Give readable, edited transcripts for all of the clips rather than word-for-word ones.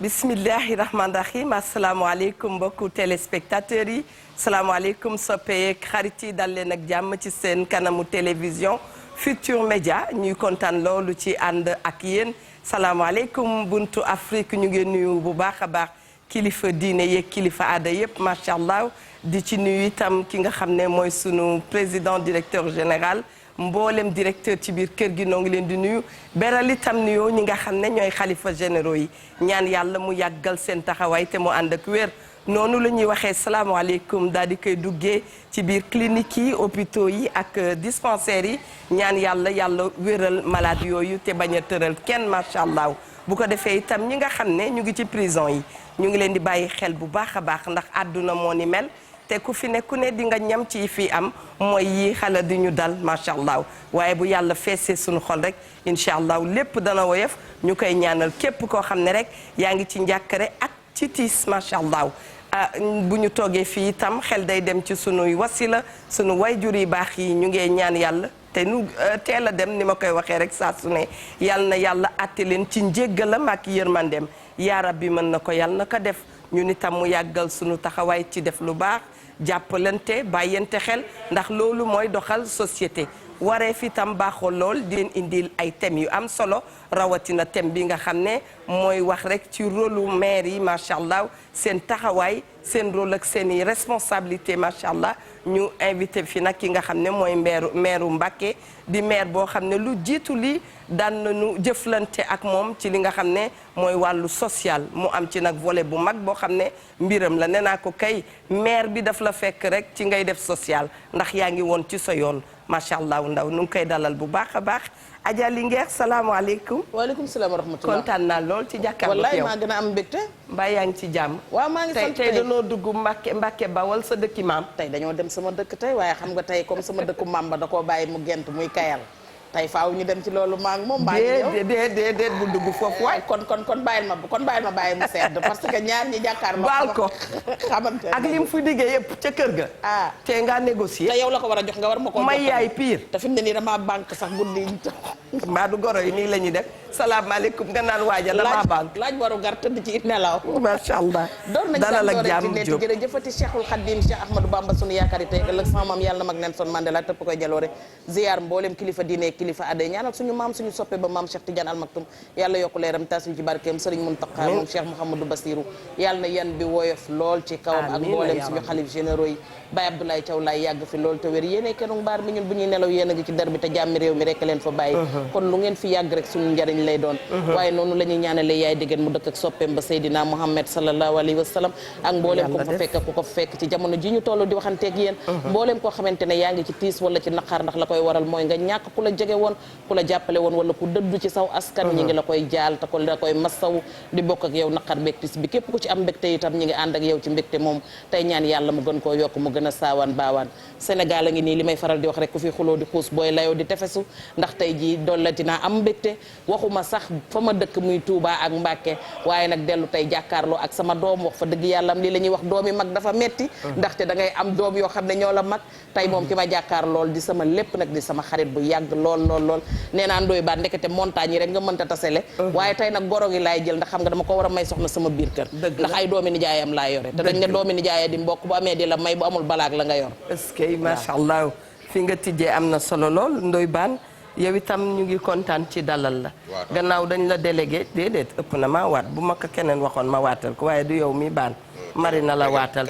bismillahi rahmaani rahim asalaamaaleykum mbokku téléspectateurs yi salaamaaleykum soppeek xarit yi dal leen ak jàmm ci seen kanamu télévision Futur Média ñuy kontaan loolu ci ànd ak yéen salaamaaleykum buntu Afrique ñu ngi nuyu bu baax a baax kilifa diine yeeg kilifa aada yëpp macha allah di ci nuyu itam ki nga xam ne mooy sunu président directeur général. mboolem directeur ci biir kër gi noo ngi leen di nuyu beral itam nuyoo ñi nga xam ne ñooy xalifa généraux yi ñaan yàlla mu yàggal seen taxawaay te mu ànd ak wér noonu la ñuy waxee salaamaaleykum daal di koy duggee ci biir clinique yi hôpitaux yi ak dispensaires yi ñaan yàlla wéral malade yooyu te bañ a tëral kenn macha allah bu ko defee itam ñi nga xam ne ñu ngi ci prison yi ñu ngi leen di bàyyi xel bu baax a baax ndax àdduna moo ni mel. te ku fi ne ku ne di nga ñam ci fii am mooy yi xala di ñu dal macha allah waaye bu yàlla feesee suñu xol rek incha allah lépp dana woyof ñu koy ñaanal képp koo xam ne rek yaa ngi ci njàkkare ak ci tiis macha allah bu ñu toogee fii itam xel day dem ci sunuy wasila sunu wayjur yi baax yi ñu ngee ñaan yàlla te nu teel a dem ni ma koy waxee rek saa su ne yàlla na yàlla àtte leen ci njéggalam ak yërmandem yaa rabbi mën na ko yàlla na ko def ñun itam mu yàggal sunu taxawaay ci def lu baax jàppalante bàyyante xel ndax loolu mooy doxal société waree fi tam baaxoo lool di leen indil ay thèmes yu am solo rawatina thème bi nga xam ne mooy wax rek ci rôlu maire yi macha allah seen taxawaay seen rôle ak seen i responsabilité macha allah ñu invité fi nag ki nga xam ne mooy maire Mbacké di maire boo xam ne lu jiitu li daan nañu jëflante ak moom ci li nga xam ne mooy wàllu social mu am ci nag volet bu mag boo xam ne mbiram la nee naa ko kay maire bi daf la fekk rek ci ngay def social ndax yaa ngi woon ci sa yoon macha allah ndaw nu ngi koy dalal bu baax a baax Adja Linguère salaamaaleykum. waaleykum salaam wa rahmatulah. kontaan naa lool ci jàkkaarloo ak yow wallaay maa gën a am mbégte. mbaa yaa ngi ci jàmm. waaw maa ngi sant tey dañoo dugg Mbàkke Bawol sa dëkki maam. tey dañoo dem sama dëkk tey waaye xam nga tey comme sama dëkku maam ba da koo bàyyi mu gent muy kayal tey faaw ñu dem ci loolu maa ngi moom. déedéet bu dugg foofu waay. kon bàyyil ma bàyyi mu sedd parce que ñaar ñi jàkkaar ma. baal ko xamante ak lim fu diggee yëpp ca kër ga. te nga négocier. te yow la ko war a jox nga war ma ko. may yaay pire. te fi mu ne nii damaa banque sax guddi. mbaa du goro yi nii la ñuy def salaamaaleykum nga naan waaja damaa banque. laaj waru gar tëdd ci nelaw. macha allah. dalal ak jàmm Diop jërëjëfati Cheikhul Khadim Cheikh Ahmadou Bamba sunu yaakaar tey ëllëg sama maam yàlla mag Nelson Mandela tëpp koy jaloore ziar mboolem kilifa diine kilifa aday ñaanal suñu maam suñu soppe ba maam Cheikh Tidiane Al Maktoum yàlla yokku leeram tas ci barkeem Serigne Mountakha moom Cheikh Mouhamadou Bassirou yàlla na yan bi woyof lool ci kawam ak mboolem suñu xalif généraux yi Baye Abdoulaye Thiaw laay yàgg fi lool te wér yéene kenn mbaar mi ñun bu ñuy nelaw yéen a ngi ci der bi te jàmmi réew mi rek leen fa bàyyi kon lu ngeen fi yàgg rek suñu njariñ lay doon waaye noonu la ñuy ñaanale yaay diggéen mu dëkk ak soppeem ba Seydina Muhammad sallallahu alayhi wa sallam ak mbooleem ko fa fekk ku ko fekk ci jamono ji ñu toll di waxanteeg yéen mbooleem koo xamante ne yaa ngi ci tiis wala ci naqar ndax la koy waral mooy nga ñàkk ku la jege woon ku la jàppale woon wala ku dëddu ci saw askan ñi ngi la koy jaal te ko la koy massaw di bokk ak yow naqar beeg tiis bi képp ku ci am mbégte itam ñi ngi ànd ak yow ci mbégte moom tey ñaan yàlla mu gën koo yokk mu gën a saawaan baawaan Sénégal a ngi nii li may faral di wax rek ku fi xuloo di xuus booy layoo di tefesu ndax tey jii dollati naa am mbégte waxuma sax fa ma dëkk muy Touba ak Mbàkke waaye nag dellu tey jàkkaarloo ak sama doom wax fa dëgg yàlla am lii la ñuy wax doomi mag dafa metti ndaxte da ngay am doom yoo xam ne ñoo la mag tey moom ki ma jàkkaar lool di sama lépp nag di sama xarit bu yàgg lool nee naa Ndoye Bane ndekete montagne yi rek nga mënta tasele waaye tey nag goro gi laay jël ndax xam nga dama ko war a may soxna sama biir kër ndax ay doomi nijaayam laa yore te dañ ne doomi nijaaya di mbokk bu amee di la may bu amul balaag la nga yor est-ce que macha allah fi nga tijjee am na solo lool Ndoye Bane yow itam ñu ngi kontaan ci dalal la gannaaw dañ la délégué déedéet ëpp na maa waat bu ma ko keneen waxoon ma waatal ko waaye du yow mi baan mari na la waatal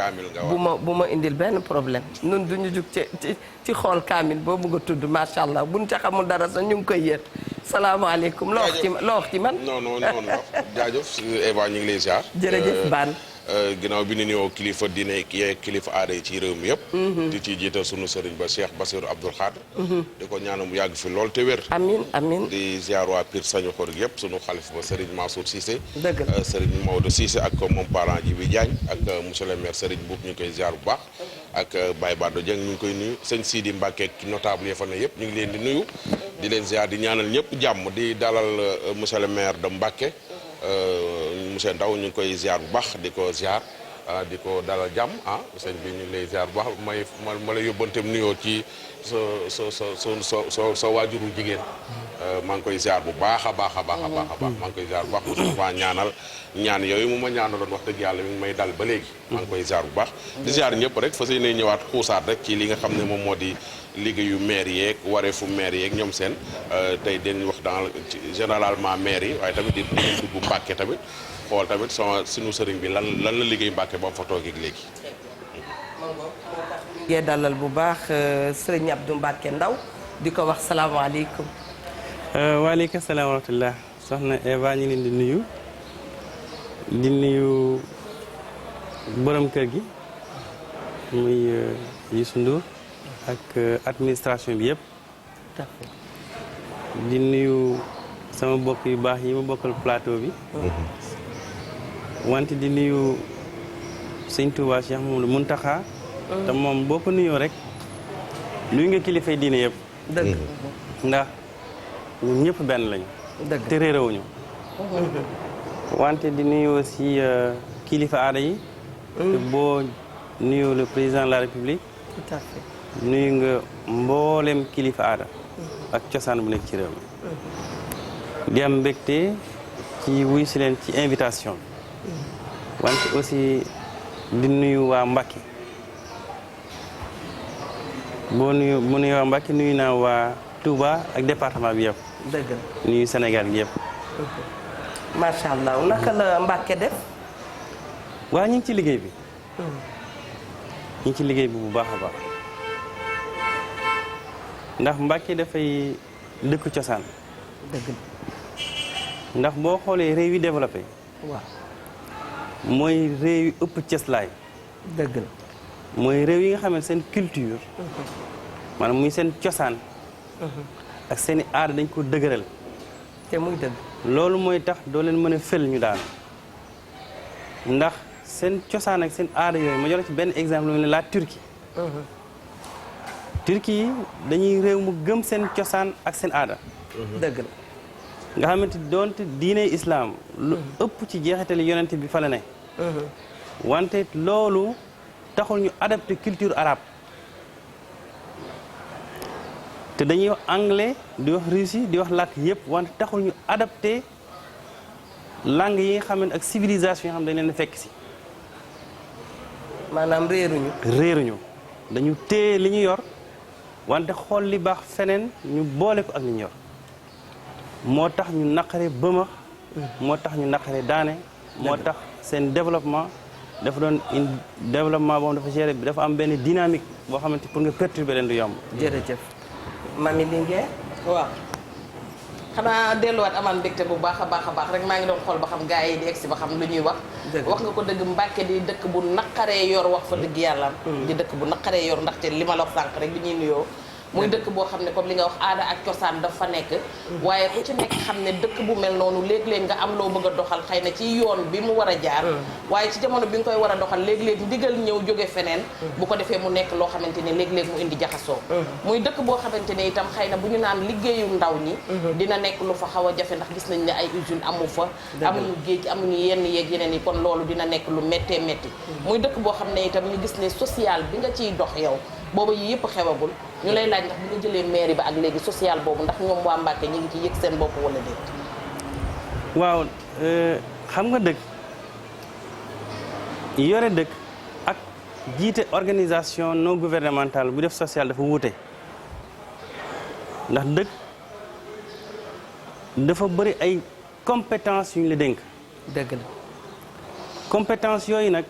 bu ma indil benn problème nun duñu jug ci xool kaamil boobu nga tudd macha allah buñ ca xamul dara sax ñu ngi koy yër salaamaaleykum loo wax ci man non jaajëf Eva ñu ngi lay ziar jërëjëf Bane ginnaaw bi ñu nuyoo kilifa diine yeeg kilifa aada yi ci réew mi yëpp di ci jiital sunu sëriñ ba Cheikh Bassirou Abdoul Khadr di ko ñaanal mu yàgg fi lool te wér amiin di ziar waa Pire Sañu Xor yëpp sunu xalif ba sëriñ Mansour Cissé dëgg la sëriñ Maodo Cissé ak moom parent ji bi Diagne ak monsieur le maire sëriñ Boub ñu ngi koy ziar bu baax ak Baye Bado Dieng ñu ngi koy nuyu sëñ Sidi Mbacke ak notable ya fa ne yëpp ñu ngi leen di nuyu di leen ziar di ñaanal ñëpp jàmm di dalal monsieur le maire de Mbacke monsieur Ndaw ñu ngi koy ziar bu baax di ko ziar di ko dalal jàmm sëñ bi ñu ngi lay ziar bu baax ma lay yóbbanteem nuyoo ci sa waajuru jigéen maa ngi koy ziar bu baax a baax a baax a baax a baax maa ngi koy ziar bu baax mosu ma ñaanal ñaan yooyu mu ma ñaanaloon wax dëgg yàlla mi ngi may dal ba léegi maa ngi koy ziar bu baax di ziar ñëpp rek fas yéene ñëwaat xuusaat rek ci li nga xam ne moom moo di liggéeyu maire yeeg wareefu maire yeeg ñoom seen tey dañuy wax dans généralement maire yi waaye tamit di dugg Mbàkke tamit xool tamit suñu sëriñ bi lan la liggéey Mbàkke ba mu fa toogee léegi. ngeen dalal bu baax sëriñ Abdou Mbacke Ndaw di ko wax salaamaaleykum. waaleykum salaam wa rahmatulah soxna Eva ñu leen di nuyu borom kër gi muy Youssou Ndour ak administration bi yëpp. tout à fait. di nuyu sama bokk yu baax yi ma bokkal plateau bi. wante di nuyu sëñ Touba Cheikh Mamadou Mountakha. te moom boo ko nuyoo rek nuyu nga kilifay diine yëpp. dëgg. ndax ñun ñëpp benn lañu. dëgg te réeréwuñu. wante di nuyu aussi kilifa aada yi. te boo nuyoo le président de la république. tout à fait. nuyu nga mboolem kilifa aada. ak cosaan bu nekk ci réew mi. di am mbégte ci wuy si leen ci invitation bi. wante aussi di nuyu waa Mbacké. boo nuyu waa Mbacké nuyu naa waa Touba ak département bi yëpp. dëgg la. nuyu Sénégal bi yëpp. macha allah naka la Mbacké def. waa ñu ngi ci liggéey bi. ñu ngi ci liggéey bi bu baax a baax. ndax Mbacké dafay dëkk cosaan. dëgg la. ndax boo xoolee réew yi développé. waaw. mooy réew yi ëpp cëslaay. dëgg la. mooy réew yi nga xam ne seen culture. maanaam muy seen cosaan. ak seen i aada dañ ko dëgëral. te muy dëgg. loolu mooy tax doo leen mën a fël ñu daal. ndax seen cosaan ak seen aada yooyu ma jox ci benn exemple lu mel ne la Turquie. Turquie yi dañuy réew mu gëm seen cosaan ak seen aada. dëgg la. nga xamante doonte diine islam lu ëpp ci jeexitali yonent bi fa la ne. wante loolu taxul ñu adapté culture arabe. te dañuy wax anglais di wax russie di wax làkk yëpp wante taxul ñu adapté langue yi nga xam ne ak civilisation yi nga xam dañ leen fekk si. maanaam réeruñu dañu téye li ñu yor wante xool li baax feneen ñu boole ko ak li ñu yor moo tax ñu naqare bëma moo tax ñu naqare daane moo tax seen développement dafa doon une développement boobu dafa géré bi dafa am benn dynamique boo xamante pour nga perturber leen du yomb. jërëjëf Mami Linguère. waaw xanaa delluwaat amaan mbégte bu baax a baax rek maa ngi doon xool ba xam gars yi di egsi ba xam lu ñuy wax. wax nga ko dëgg Mbàkke di dëkk bu naqaree yor wax fa dëgg yàlla. di dëkk bu naqaree yor ndaxte li ma la wax sànq rek bi ñuy nuyoo. muy dëkk boo xam ne comme li nga wax aada ak cosaan dafa nekk. waaye ku ci nekk xam ne dëkk bu mel noonu léeg-léeg nga am loo bëgg a doxal xëy na ci yoon bi mu war a jaar. waaye ci jamono bi nga koy war a doxal léeg-léeg ndigal ñëw jóge feneen. bu ko defee mu nekk loo xamante ne léeg-léeg mu indi jaxasoo. muy dëkk boo xamante ne itam xëy na bu ñu naan liggéeyu ndaw ñi. dina nekk lu fa xaw a jafe ndax gis nañ ne ay usine amu fa. amuñu géej amuñu yenn yeeg yeneen yi kon loolu dina nekk lu méttee métti. muy dëkk boo xam ne itam ñu gis ne social bi nga ciy dox yow booba yi yëpp xewagul ñu lay laaj ndax bi nga jëlee mairie ba ak léegi social boobu ndax ñoom waa Mbàkke ñu ngi ci yëg seen bopp wala déet. waaw xam nga dëkk yore dëkk ak jiite organisation non gouvernementale bu def social dafa wuute ndax dëkk dafa bëri ay compétence yu ñu la dénk. dëgg la. compétence yooyu nag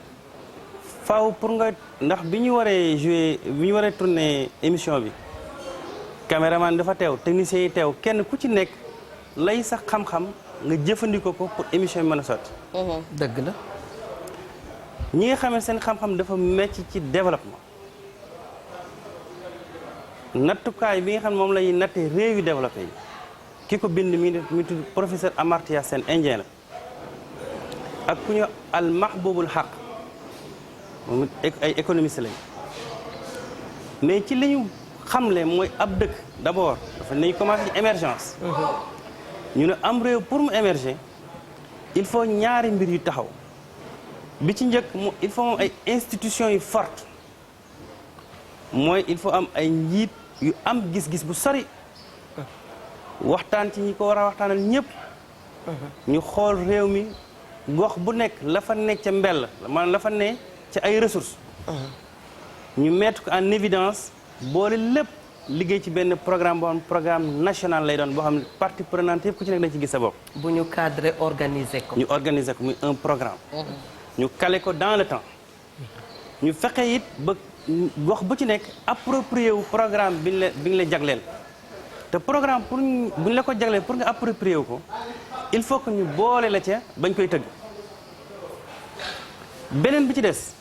faaw pour nga ndax bi ñu waree jouer bi ñu waree tourner émission bi caméraman dafa teew technicien yi teew kenn ku ci nekk lay sax xam-xam nga jëfandikoo ko pour émission bi mën a sotti. dëgg la. ñi nga xam ne seen xam-xam dafa mecc ci développement nattukaay bi nga xam ne moom lay nattee réew yu développé yi ki ko bind mi tudd professeur Amartya Sen indien la ak ku ñu al mahbubul haq moom ay économiste lañ mais ci li ñu xamle mooy ab dëkk d'abord dafa nañ commencé ci émergence ñu ne am réew pour mu émerger il faut ñaari mbir yu taxaw bi ci njëkk il faut moom ay institutions yu fortes mooy il faut am ay njiit yu am gis-gis bu sori waxtaan ci ñi ko war a waxtaanal ñëpp ñu xool réew mi gox bu nekk la fa nekk ca mbell maanaam la fa ne ca ay ressources ñu mettre ko en évidence boole lépp liggéey ci benn programme boo xam programme national lay doon boo xam ne partie prenante yëpp ku ci nekk dañ ci gis sa bopp. bu ñu cadré organiser ko. ñu organiser ko muy un programme. ñu calé ko dans le temps. ñu fexe it ba gox bu ci nekk approprié wu programme bi ñu la jagleel te programme pour bu ñu la ko jagleel pour nga approprié wu ko il faut que ñu boole la ca bañ koy tëgg. beneen bi ci des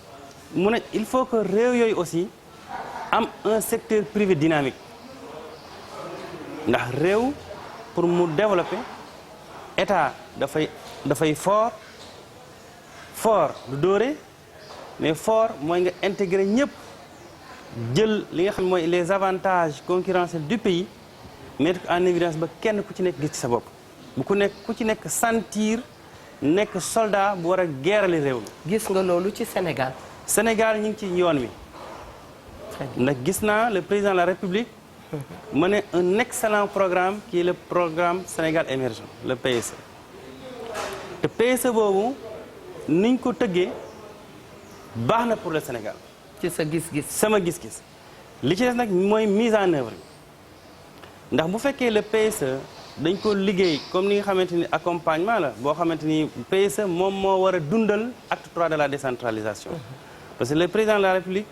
mu ne il faut que réew yooyu aussi am un secteur privé dynamique ndax réew pour mu développer état dafay fort du dóore mais fort mooy nga intégrer ñëpp jël li nga xam mooy les avantages concurrentiels du pays mettre en évidence ba kenn ku ci nekk gis ci sa bopp bu ku ci nekk sentir nekk soldat bu war a geerali réew mi. gis nga loolu ci Sénégal. Sénégal ñu ngi ci yoon wi ndax gis naa le président de la République mener un excellent programme qui est le programme Sénégal émergent le PSE te PSE boobu niñ ko tëggee baax na pour le Sénégal. ci sa gis-gis. sama gis-gis li ci des nag mooy mise en œuvre ndax bu fekkee le PSE dañ ko liggéey comme ni nga xamante ni accompagnement la boo xamante ni PSE moom moo war a dundal acte 3 de la décentralisation. Parce que le président de la République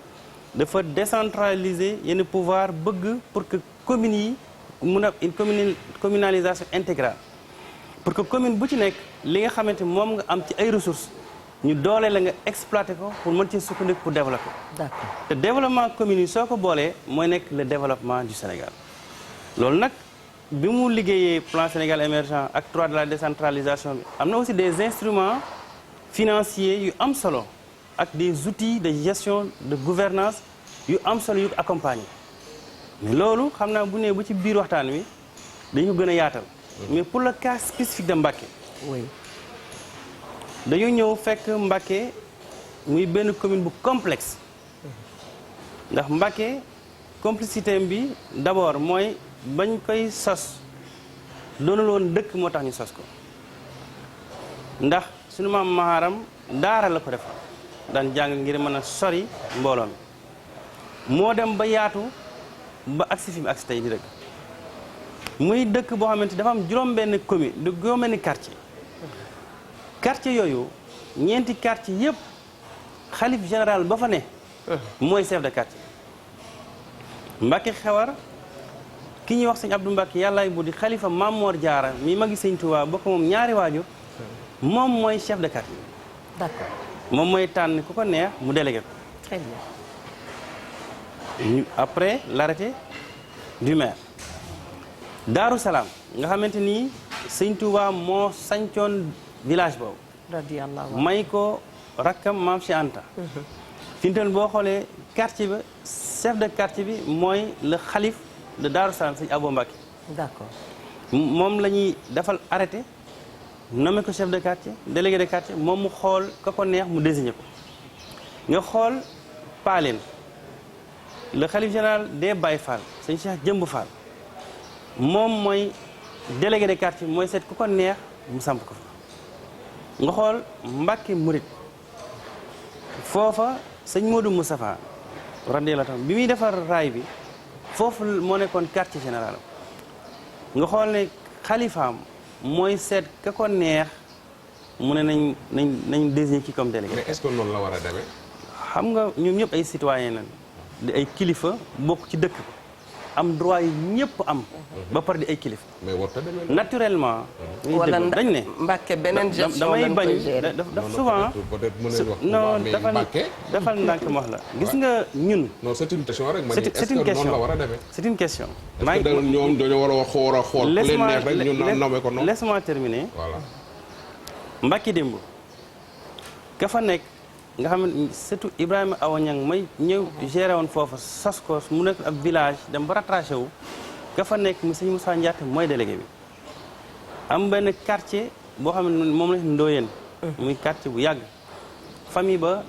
dafa décentraliser yenn pouvoir bëgg pour que communes yi mun a une communalisation intégrale pour que commune bu ci nekk li nga xamante moom nga am ci ay ressources ñu doole la nga exploiter ko pour mën ci sukkandiku pour développer. D'accord. te développement commune yi soo ko boolee mooy nekk le développement du Sénégal loolu nag bi mu liggéeyee plan Sénégal émergent acte 3 de la décentralisation bi am na aussi des instruments financiers yu am solo. ak des outils de gestion de gouvernance yu am solo yu accompagner mais loolu xam naa bu nee bu ci biir waxtaan wi dañu gën a yaatal. mais pour le cas spécifique de Mbacké. oui. dañu ñëw fekk Mbacké muy benn commune bu complexe ndax Mbacké complicité bi d'abord mooy bañ koy sos doonul woon dëkk moo tax ñu sos ko ndax suñu maam Maharam daara la ko defal. daan jàng ngir mën a sori mbooloo mi moo dem ba yaatu ba agsi fi mu agsi tey di dëkk muy dëkk boo xamante dafa am juróom-benn commune du juróom-benn quartier yooyu ñeenti quartier yëpp xalif général ba fa ne mooy chef de quartier Mbacké Xewar ki ñuy wax sëñ Abdou Mbacké yàllaay bu di xalifa Mamor Diarra mi magi sëñ Touba bokk moom ñaari waajur moom mooy chef de quartier. D'accord. moom mooy tànn ku ko neex mu délégué ko. Très bien. après l'arrêté du maire. Daaru Salaam nga xamante ni sëñ Touba moo sañcoon village boobu. radiyallahu anhu. may ko rakkam maam Cheikh Anta. fi mu toll boo xoolee quartier ba chef de quartier bi mooy le xalif de Daaru Salaam sëñ Abo Mbacké. D'accord. moom la ñuy defal arrêté. nommé ko chef de quartier délégué de quartier moom mu xool ka ko neex mu désigné ko nga xool Paaleen le khalife général des Baye Fall sëñ Cheikh Jëmb Fall moom mooy délégué de quartier mooy seet ku ko neex mu samp ko fa nga xool Mbacké Murit foofa sëñ Modou Moustapha radiyallahu anhu bi muy defar raay bi foofu moo nekkoon quartier général nga xool ne xalifaam mooy seet ka ko neex mu ne nañ désigner ki comme délégué. mais est-ce que noonu la war a demee. xam nga ñoom ñëpp ay citoyen lañ di ay kilifa bokk ci dëkk am droit yi ñëpp am. ba pare di ay kilifa. mais warut a demee naturellement. wala dañ ne Mbacké beneen gestion damay lañ bañ koy gérer. daf souvent peut-être mën nañu wax. non mais dafal Mbacké. dafal ndànk ma wax la gis nga ñun. non c'est une question rek. c'est est-ce que noonu la war a demee. c'est une question. est-ce que ñoom dañoo war a xool ku leen neex rek ñu nommé ko noonu. laisse-moi terminer. voilà. Mbacké démb ka fa nekk nga xam ne surtout Ibrahima Awa Niang may ñëw géré woon foofu sos ko mu nekk ab village dem ba rattraché wu ka fa nekk mu sëñ Moussa Ndiaté mooy délégué bi am benn quartier boo xam ne moom la Ndoyeen muy quartier bu yàgg famille ba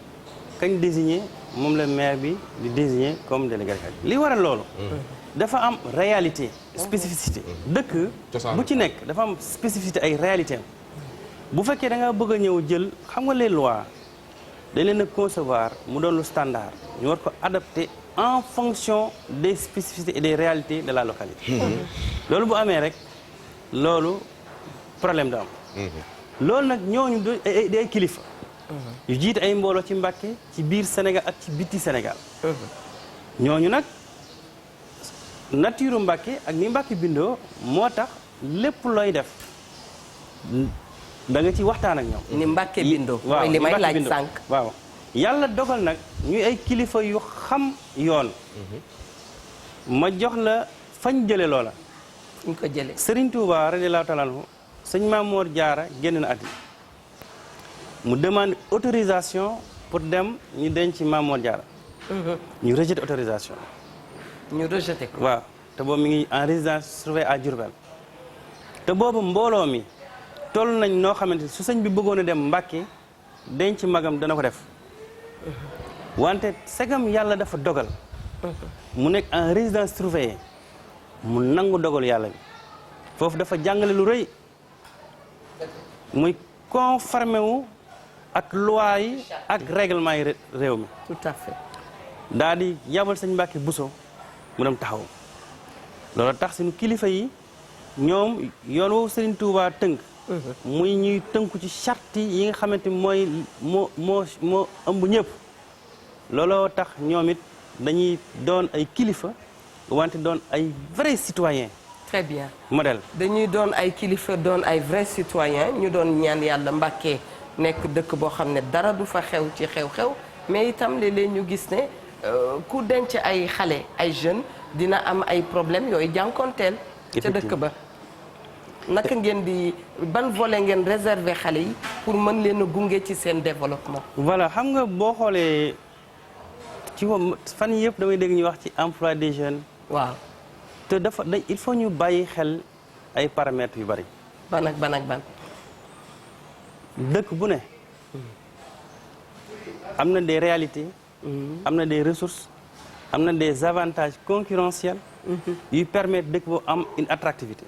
kañ désigné moom la maire bi di désigné comme délégué li waral loolu dafa am réalité spécificité dëkk bu ci nekk dafa am spécificité ay réalité am bu fekkee da nga bëgg a ñëw jël xam nga les lois dañ leen a concevoir mu doon lu standard ñu war ko adapter en fonction des spécificités et des réalités de la localité loolu bu amee rek loolu problème da am loolu nag ñooñu day kilifa yu jiite ay mbooloo ci Mbàkke ci biir Sénégal ak ci biti Sénégal ñooñu nag nature Mbàkke ak ni Mbàkke bindoo moo tax lépp looy def da nga ci waxtaan ak ñoom ni Mbàkke bindoo waaw mooy li may laaj sànq waaw yàlla dogal nag ñuy ay kilifa yu xam yoon ma jox la fañ jële loola ñu ko jëlee Serigne Touba radiyallahu ta'ala anhu sëñ Mamoor Jaara génn na àddina mu demande autorisation pour dem ñu denc Mamoor Jaara ñu rejeté autorisation ñu rejeté ko waaw te boobu mi ngi en résidence surveillée à Diourbel te boobu mbooloo mi toll nañ noo xamante su sëñ bi bëggoon a dem Mbàkke denc magam dana ko def wante segam yàlla dafa dogal mu nekk en résidence surveillée mu nangu dogal yàlla bi foofu dafa jàngale lu rëy muy conformé wu ak loi yi ak règlement yi réew mi tout à fait daa di yabal sëñ Mbàkke Buso mu dem taxaw loolu tax suñu kilifa yi ñoom yoon woowu Serigne Touba tënk muy ñuy tënku ci charte yi nga xamante mooy moo ëmb ñëpp looloo tax ñoom it dañuy doon ay kilifa wante doon ay vrai citoyen très bien modèle dañuy doon ay kilifa doon ay vrai citoyen ñu doon ñaan yàlla Mbàkke nekk dëkk boo xam ne dara du fa xew ci xew-xew mais itam léeg-léeg ñu gis ne ku denc ay xale ay jeunes dina am ay problème yooyu jànkonteel ca dëkk ba naka ngeen di ban volet ngeen réserver xale yi pour mën leen a gunge ci seen développement voilà xam nga boo xoolee ci fan yëpp damay dégg ñu wax ci emploi des jeunes waaw te dafa il faut ñu bàyyi xel ay paramètres yu bari ban ak ban ak ban dëkk bu ne am na des réalités am na des ressources am na des avantages concurrentiels yuy permettre dëkk boobu am une attractivité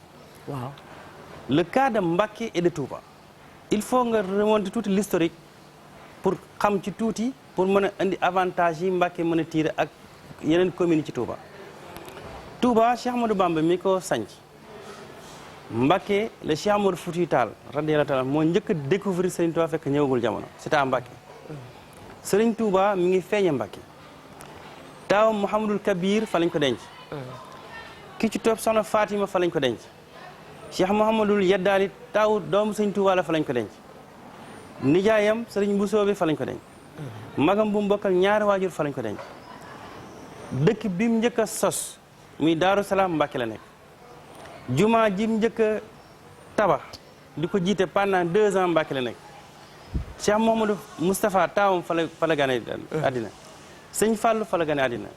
waaw le cas de Mbacké et de Touba il faut nga remonter tuuti l'historique pour xam ci tuuti pour mën a indi avantage yi Mbacké mën a tirer ak yeneen communes ci Touba Touba Cheikh Ahmadou Bamba mi ko sanc Mbacké le Cheikh Amadou Foutiyou Tall radiyallahu ta'ala moo njëkk a découvrir Serigne Touba fekk ñëwagul jamono c'était à Mbacké Serigne Touba mi ngi feeñe Mbacké taawam Mouhamadul Kabir fa lañ ko denc ki ci topp soxna Fatima fa lañ ko denc Cheikh Mouhamadul Yeddaali taaw doomu Serigne Touba la fa lañ ko denc nijaayam Serigne Bousso bi fa lañ ko denc magam bu mbokkal ñaari waajur fa lañ ko denc dëkk bi mu njëkk a sos muy Daaru Salaam Mbacké la nekk jumaa ji mu njëkk a tabax di ko jiite pendant 2 ans Mbacké la nekk Cheikh Mouhamadou Moustapha taawam fa la gane àddina sëñ Fallou fa la gane àddina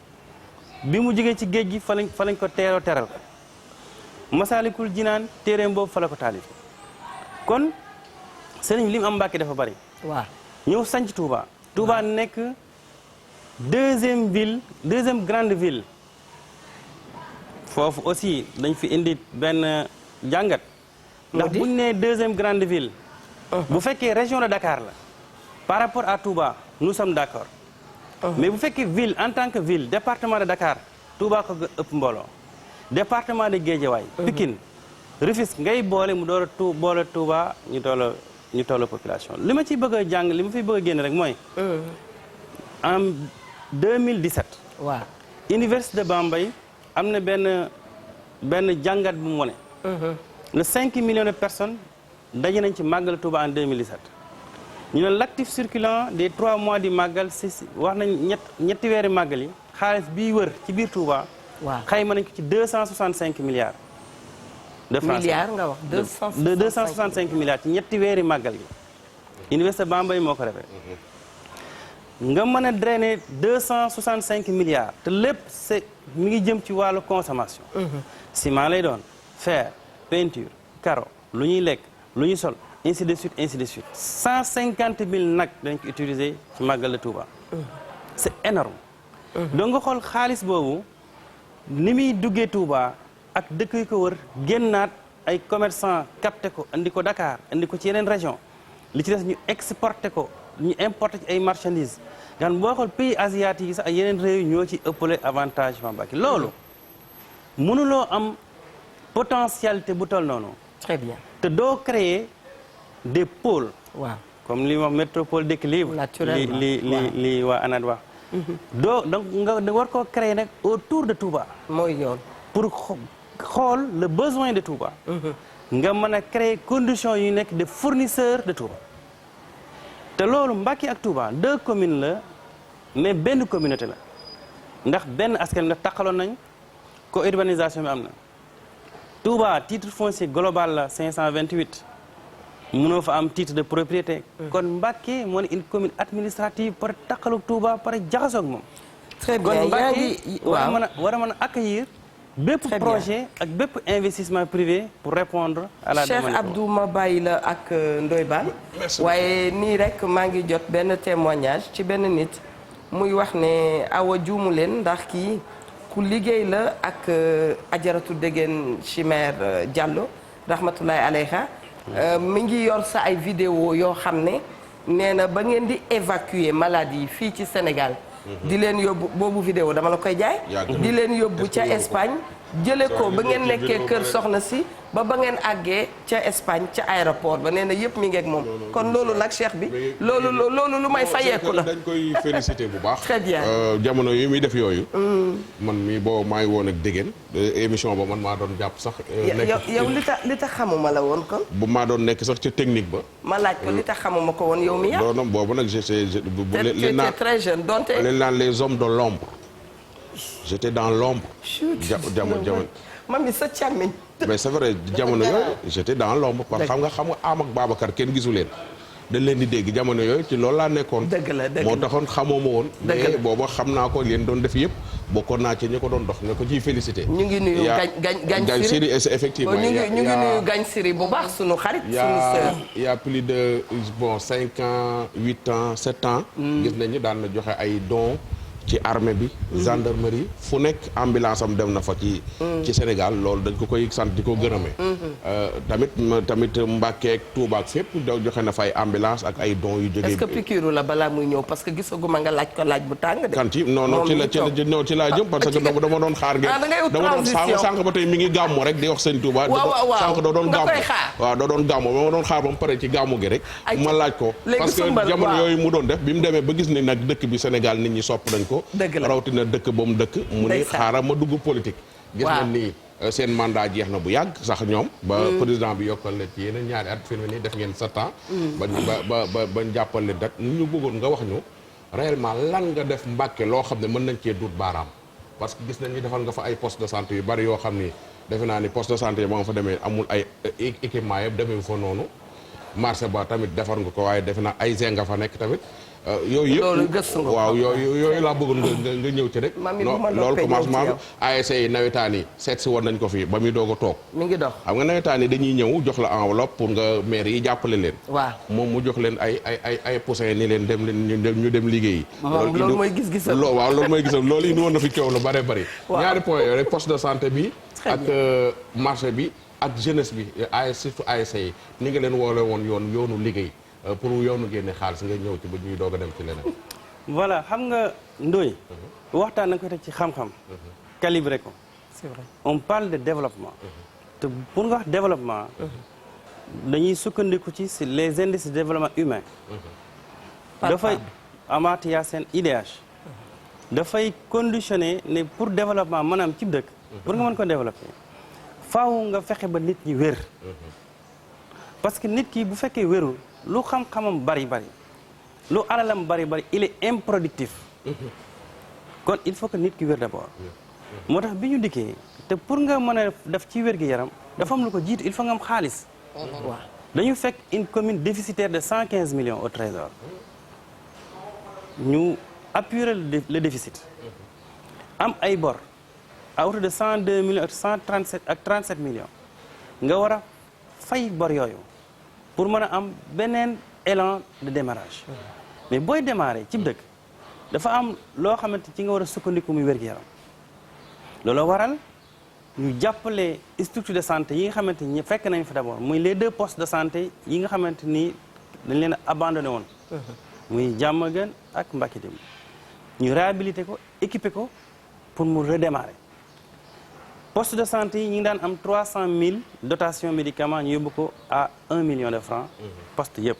bi mu jógee ci géej gi fa lañ ko teral Masalikul Jinaan téeréem boobu fa la ko taalif kon sëriñ li mu am Mbacké dafa bari waaw ñëw sanc Touba Touba nekk deuxième grande ville foofu aussi dañ fi indi benn jàngat ndax buñ nee deuxième grande ville bu fekkee région de Dakar la par rapport à Touba nous sommes d'accord mais bu fekkee ville en tant que ville département de Dakar Touba ko ëpp mbooloo département de Guédiawaye Pikine Rufisque ngay boole mu door a boole Touba ñu toll population li ma ciy bëgg a jàng li ma fiy bëgg a génn rek mooy en 2017 waaw Université de Bambey am na benn jàngat bu mu wone le 5 millions de personnes daje nañ ci màggal Touba en 2017 ñu ne l'actif circulant des 3 mois di màggal si wax nañ ñetti weeri màggal yi xaalis biy wër ci biir Touba waaw xayma nañ ko ci 265 milliards de francs milliards nga wax 265 milliards ci ñetti weeri màggal gi Université Bambey moo ko refee nga mën a drainer 265 milliards te lépp c'est mi ngi jëm ci wàllu consommation ciment lay doon fer peinture carreau lu ñuy lekk lu ñuy sol ainsi de suite ainsi de suite 150 000 nag dañ ko utiliser ci màggal de Touba. c'est énorme donc nga xool xaalis boobu ni muy duggee Touba ak dëkk yu ko wër génnaat ay commerçant capté ko andi ko Dakar andi ko ci yeneen région li ci des ñu exporté ko ñu importé ci ay marchandises gan boo xool pays asiatiques yi sax ay yeneen réew ñoo ci ëppale avantage ma Mbacké loolu mënuloo am potentialité bu toll noonu. Très bien. te doo créer des pôles. waaw comme li wax métropole d'équilibre. naturellement li waa ANAT wax. doo donc nga war koo créer nag autour de Touba. mooy yoon. pour xool le besoin de Touba. nga mën a créer conditions yu nekk de fournisseurs de Touba. te loolu Mbacké ak Touba 2 communes la mais benn communauté la ndax benn askan nga taxaloon nañ co-urbanisation bi am na. Touba titre foncier global la 528 mënoo fa am titre de propriété. kon Mbacké moo ne une commune administrative par taxalu Touba par jaxasoo ak moom. très bien kon Mbacké war a mën a accueillir bépp projet ak bépp investissement privé pour répondre à la demande. Cheikh Abdou ma bàyyi la ak Ndoye Bane waaye nii rek maa ngi jot benn témoignage ci benn nit muy wax ne awa juumu leen ndax kii ku liggéey la ak ajaratu Degen Chimère Diallo rahmatullahi alayha mi ngi yor sa ay vidéo yoo xam ne nee na ba ngeen di évacuer maladie yi fii ci Sénégal di leen yóbbu boobu vidéo dama la koy jaay di leen yóbbu ca Espagne jële ko ba ngeen nekkee kër soxna si ba ngeen àggee ca Espagne ca aéroport ba nee na yëpp mi ngi ak moom kon loolu nag cheikh bi loolu lu may fayeeku la dañ koy féliciter bu baax très bien jamono yi muy def yooyu man mi boo maa ngi woon ak Degen émission ba man maa doon jàpp sax yow li tax xamuma la woon kon bu maa doon nekk sax ci technique ba ma laaj ko li tax xamuma ko woon yow mi yaa non boobu nag leen naan très jeune donte leen naan les hommes de l'ombre j'étais dans l'ombre jamono mami sa càmmiñ mais c'est vrai jamono yooyu j'étais dans l'ombre parce que xam nga Am ak Babacar kenn gisu leen dañ leen di dégg jamono yooyu ci loolu laa nekkoon moo taxoon xamoo ma woon mais booba xam naa ko leen doon def yëpp bokkoon naa ci ñi ko doon dox nga ko ciy félicité ñu ngi nuyu gañ siri effectivement ñu ngi nuyu gañ siri bu baax sunu xarit sunu sœur il y a plus de 5 ans 8 ans 7 ans gis nañu daan na joxe ay dons ci armée bi gendarmerie fu nekk ambulance am dem na fa ci Sénégal loolu dañ ko koy sant di ko gërëmee tamit Mbacké ak Touba ak fépp joxe na fa ay ambulance ak ay dons yu jógee est-ce que piqûre la balaa muy ñëw parce que gisaguma nga laaj ko laaj bu tàng de kan ci non ci laa jëm parce que dama doon xaar ngeen dama doon sànq ba tey mi ngi gàmmu rek di wax sëñ Touba sànq doo doon gàmmu waaw doo doon gàmmu ma doon xaar ba mu pare ci gàmmu gi rek ma laaj ko parce que jamono yooyu mu doon def bi mu demee ba gis ni nag dëkk bi Sénégal nit ñi sopp nañ ko rawatina dëkk ba mu dëkk mu ni xaaral ma dugg politique gis nañ ni seen mandat jeex na bu yàgg sax ñoom ba président bi yokkal leen ci yeneen ñaari at fi mu nii def ngeen 7 ans ba jàppal leen dat ñu bëggoon nga wax ñu réellement lan nga def Mbacké loo xam ne mën nañ cee duut baaraam parce que gis nañ ni defal nga fa ay poste de santé yu bari yoo xam ni defe naa ni poste de santé ba nga fa demee amul ay équipement yëpp demee fa noonu marché ba tamit defar nga ko waaye defe naa ay zinc nga fa nekk tamit yooyu yëpp waaw yooyu laa bëggoon nga ñëw ci rek loolu commencement ASC yi nawetaan yi seet si woon nañ ko fii ba muy doog a toog mi ngi dox xam nga nawetaan yi dañuy ñëw jox la enveloppe pour nga maire yi jàppale leen waaw moom mu jox leen ay poussin ni leen ñu dem liggéeyi loolu mooy gis-gisam waaw loolu mooy gisam loolu indi woon na fi coow lu bare bari ñaari point yooyu rek poste de santé bi ak marché bi ak jeunesse bi surtout ASC yi ni nga leen woole woon yoonu liggéey pour yoonu génne xaalis nga ñëw ci ba ñuy doog a dem ci leneen. voilà xam nga Ndoye. waxtaan na ko teg ci xam-xam. calibré ko. c'est vrai on parle de développement. te pour nga wax développement. dañuy sukkandiku ci les indices de développement humain. dafay Amartya Sen IDH. dafay conditionné ne pour développement maanaam ci dëkk. pour nga mën ko développer. faaw nga fexe ba nit ñi wér. parce que nit ki bu fekkee wérul. lu xam-xamam bari lu alalam bari il est improductif kon il faut que nit ki wér d'abord moo tax bi ñu dikkee te pour nga mën a def ci wér gi yaram dafa am lu ko jiitu il faut nga am xaalis waaw dañu fekk une commune déficitaire de 115 millions au trésor ñu apurer le déficit am ay bor à hauteur de 102 millions ak 137 ak 37 millions nga war a fay bor yooyu pour mën a am beneen élan de démarrage mais booy démarrer ci dëkk dafa am loo xamante ci nga war a sukkandiku muy wér-gu-yaram looloo waral ñu jàppale structure de santé yi nga xamante ni fekk nañ fa d'abord muy les 2 postes de santé yi nga xamante ni dañ leen a abandonné woon muy Diamaguène ak Mbacké Déme ñu réhabilité ko équipé ko pour mu redémarrer poste de santé yi ñu ngi daan am 300 000 dotation médicaments ñu yóbbu ko à 1 million de francs poste yëpp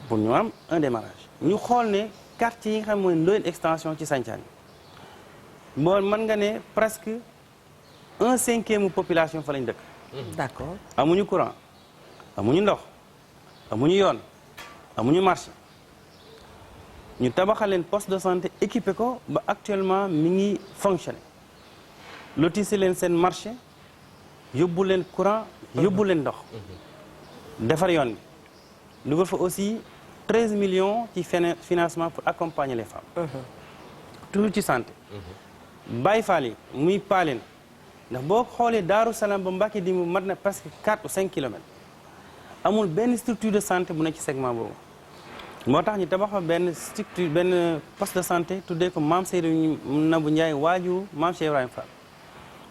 pour ñu am un démarrage ñu xool ne quartier yi nga xam mooy Ndoyeen extension ci Santhiane bon mën nga ne presque 1/5 population fa lañ dëkk. d'accord amuñu courant amuñu ndox amuñu yoon amuñu marché ñu tabaxal leen poste de santé équipé ko ba actuellement mi ngi fonctionner lotissé leen seen marché yóbbu leen courant yóbbu leen ndox defar yoon bi dugal fa aussi 13 millions ci financement pour accompagner les femmes toujours ci santé Baye Fall yi muy paaleen ndax boo xoolee Daaru Salaam ba Mbacké di mu mat na presque 4 ou 5 kilomètres amul benn structure de santé bu nekk ci segment boobu moo tax ñu tabax fa benn structure benn poste de santé tuddee ko Mame Seydou Nabou Ndiaye waaju Mame Cheikh Ibrahima Fall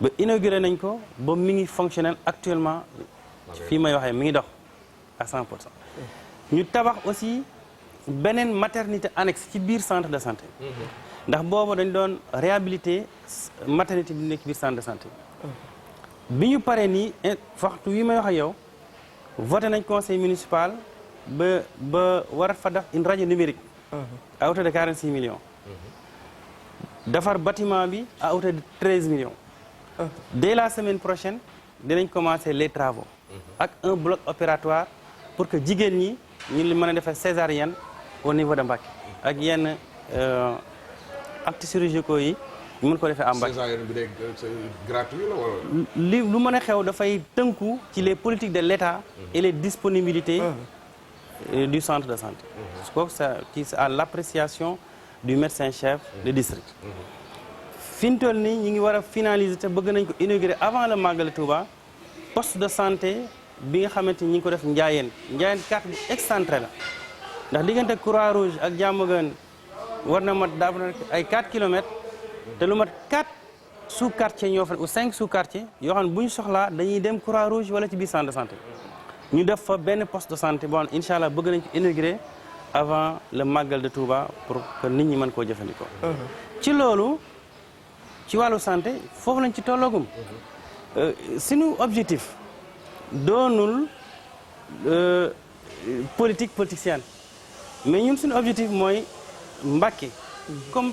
ba inauguré nañ ko ba mi ngi fonctionnel actuellement fii may waxee mi ngi dox à 100%. ñu tabax aussi beneen maternité annexe ci biir centre de santé ndax boobu dañ doon réhabiliter maternité bi nekk biir centre de santé bi ñu paree nii waxtu wi may wax ak yow voté nañ conseil municipal ba war fa def une radio numérique à hauteur de 46 millions defar bâtiment bi à hauteur de 13 millions dès la semaine prochaine dinañ commencer les travaux ak un bloc opératoire pour que jigéen ñi ñu li mën a defee césarienne au niveau de Mbacké ak yenn actes chirurgicaux yi ñu mën ko defee à Mbacké. césarienne bi de c'est gratuit la wala. li lu mën a xew dafay tënku ci les politiques de l'État et les disponibilités du centre de santé. je crois que c'est à l'appréciation du médecin-chef de district. fi ñu toll nii ñu ngi war a finaliser te bëgg nañ ko inaugurer avant le Magal Touba poste de santé bi nga xamante ni ñu ngi ko def Ndiayène carte bi excentré la ndax diggante Croix-Rouge ak Diamaguène war na mat daa ay 4 kilomètres te lu mat 4 sous-quartiers ñoo fa ou 5 sous-quartiers yoo xam ne bu ñu soxlaa dañuy dem Croix-Rouge wala ci biir centre de santé ñu def fa benn poste de santé boo xam ne incha allah bëgg nañ ko inaugurer avant le Magal de Touba pour que nit ñi mën koo jëfandikoo. ci loolu ci wàllu santé foofu lañ ci tolloogum suñu objectif doonul politique politicienne mais ñun suñu objectif mooy Mbacké comme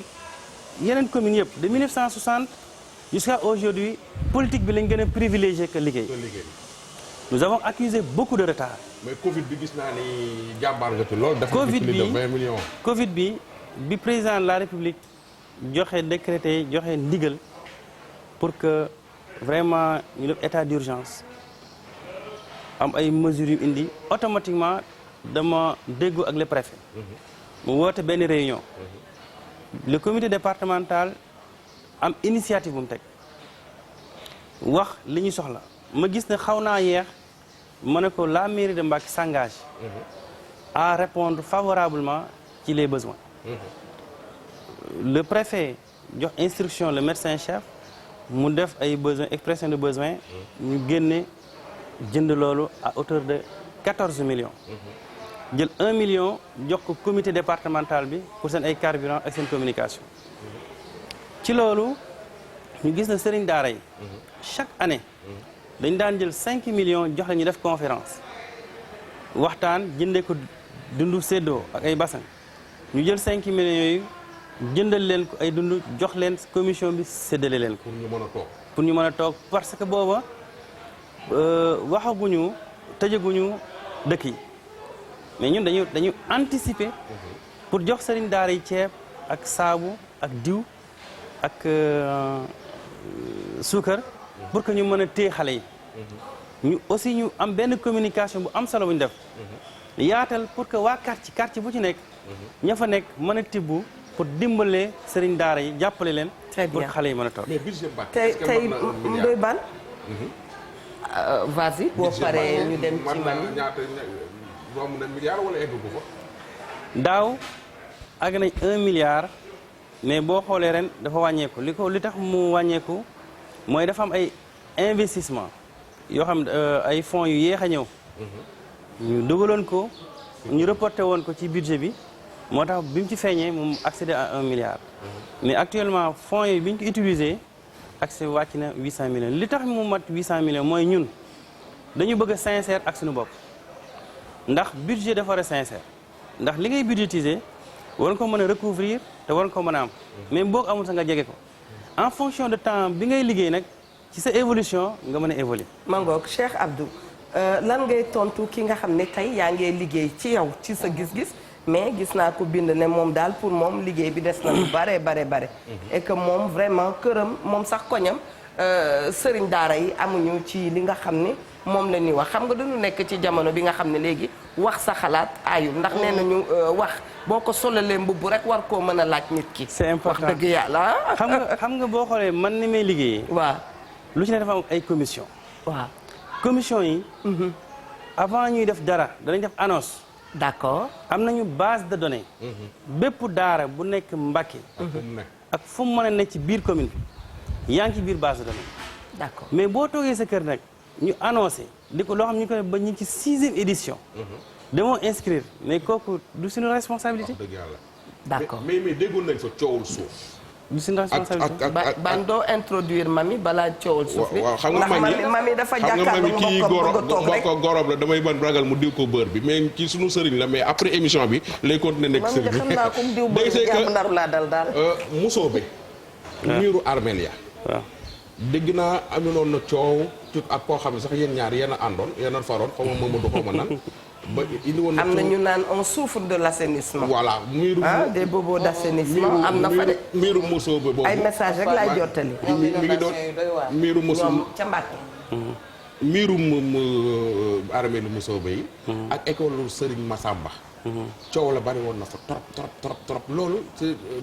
yeneen communes yëpp de 1960 jusqu'à aujourd'hui politique bi lañ gën a privilégié que liggéey. nous avons accusé beaucoup de retard. mais Covid bi gis naa ni jàmbaar nga ci lool. Covid bi def 20 millions. Covid bi président de la République joxe décrété joxe ndigal pour que vraiment ñu def état d'urgence am ay mesures yu indi automatiquement dama déggoo ak le préfet mu woote benn réunion le comité départemental am initiative bu mu teg wax li ñu soxla ma gis ne xaw naa yeex ma ne ko la mairie de Mbacké s'engage à répondre favorablement ci les besoins le préfet jox instruction le médecin-chef mu def ay besoins expression de besoins ñu génne jënd loolu à hauteur de 14 millions jël 1 million jox ko comité départemental bi pour seen ay carburant ak seen communication ci loolu ñu gis na sëriñ daara yi chaque année dañ daan jël 5 millions jox la ñu def conférence waxtaan jëndee ko dundu séddoo ak ay bassin ñu jël 5 millions yooyu jëndal leen ko ay dund jox leen commission bi séddale leen ko. pour ñu mën a toog parce que booba waxaguñu tëjaguñu dëkk yi mais ñun dañu anticiper pour jox sëriñ daara yi ceeb ak saabu ak diw ak suukar pour que ñu mën a téye xale yi. ñu aussi ñu am benn communication bu am solo bu ñu def. yaatal pour que waa quartier bu ci nekk. ña fa nekk mën a tibb pour dimbale sëriñ daara yi jàppale leen. très bien pour xale yi mën a toog. mais budget Mbacké tey Ndoye Bane vas-y boo paree ñu dem ci man ñaata romb na milliard wala egg ko fa. daaw àgg nañ 1 milliard mais boo xoolee ren dafa wàññeeku li tax mu wàññeeku mooy dafa am ay investissement yoo xam ay fonds yu yéex a ñëw. ñu dugaloon ko ñu reporté woon ko ci budget bi moo tax bi mu ci feeñee moom accédé à 1 milliard. mais actuellement fonds yi bi ñu ko utilisé accès wàcc na 800 millions li tax mu mat 800 millions mooy ñun dañu bëgg a sincère ak suñu bopp ndax budget dafa war a sincère ndax li ngay budgétiser war ko mën a recouvrir te war ko mën a am mais boo amul sa nga jege ko en fonction de temps bi ngay liggéey nag ci sa évolution nga mën a évoluer. Mangoog Cheikh Abdou lan ngay tontu ki nga xam ne tey yaa ngee liggéey ci yow ci sa gis-gis mais gis naa ko bind ne moom daal pour moom liggéey bi des na lu bare et que moom vraiment këram moom sax koñam sëriñ daara yi amuñu ci li nga xam ne moom la ñuy wax xam nga dañu nekk ci jamono bi nga xam ne léegi wax sa xalaat aayul ndax nee nañu wax boo ko solalee mbubb rek war koo mën a laaj nit ki. c'est important wax dëgg yàlla. xam nga boo xoolee man ni may liggéeyee. waaw lu ci ne dafa am ay commission. waaw commission yi. avant ñuy def dara danañ def annonce. d'accord. am nañu base de données. bépp daara bu nekk Mbacké. ak fu mu mën a nekk ci biir commune bi yaa ngi ci biir base de données. d'accord mais boo toogee sa kër nag ñu annoncé di ko loo xam ñu ko ba ñu ci 6e édition. demoo inscrire mais kooku du suñu responsabilité. dëgg yàlla. d'accord mais déggoon nañ fa coowul suuf. du suñu responsabilité. ban doo introduire mami balaa coowul suuf bi. waaw xam nga mami dafa jàkkaarloo mbokk gorob la damay ban ragal mu diw ko beurre bi mais ci suñu sëriñ la mais après émission bi lay continuer nekk sëriñ bi. xam naa ko mu diw beurre bi jàmm ndaru laa dal daal. musoo bi. miiru Armelia. waaw dégg naa amuloon na coow tout ak koo xam ne sax yéen ñaar yéen a àndoon yéen a faroon xaw ma Mamadou xaw ma nan. ba indi woon am na ñu naan on souffre de l'assainissement. voilà miiru des bobos d'assainissement am na fa de. miiru musoo bi boobu ay message rek laay jottali. mi ngi doon miiru musoo ñoom ca Mbàkke. miiru armeelu musoo yi. ak école Serigne Massamba. coow la bari woon na fa trop loolu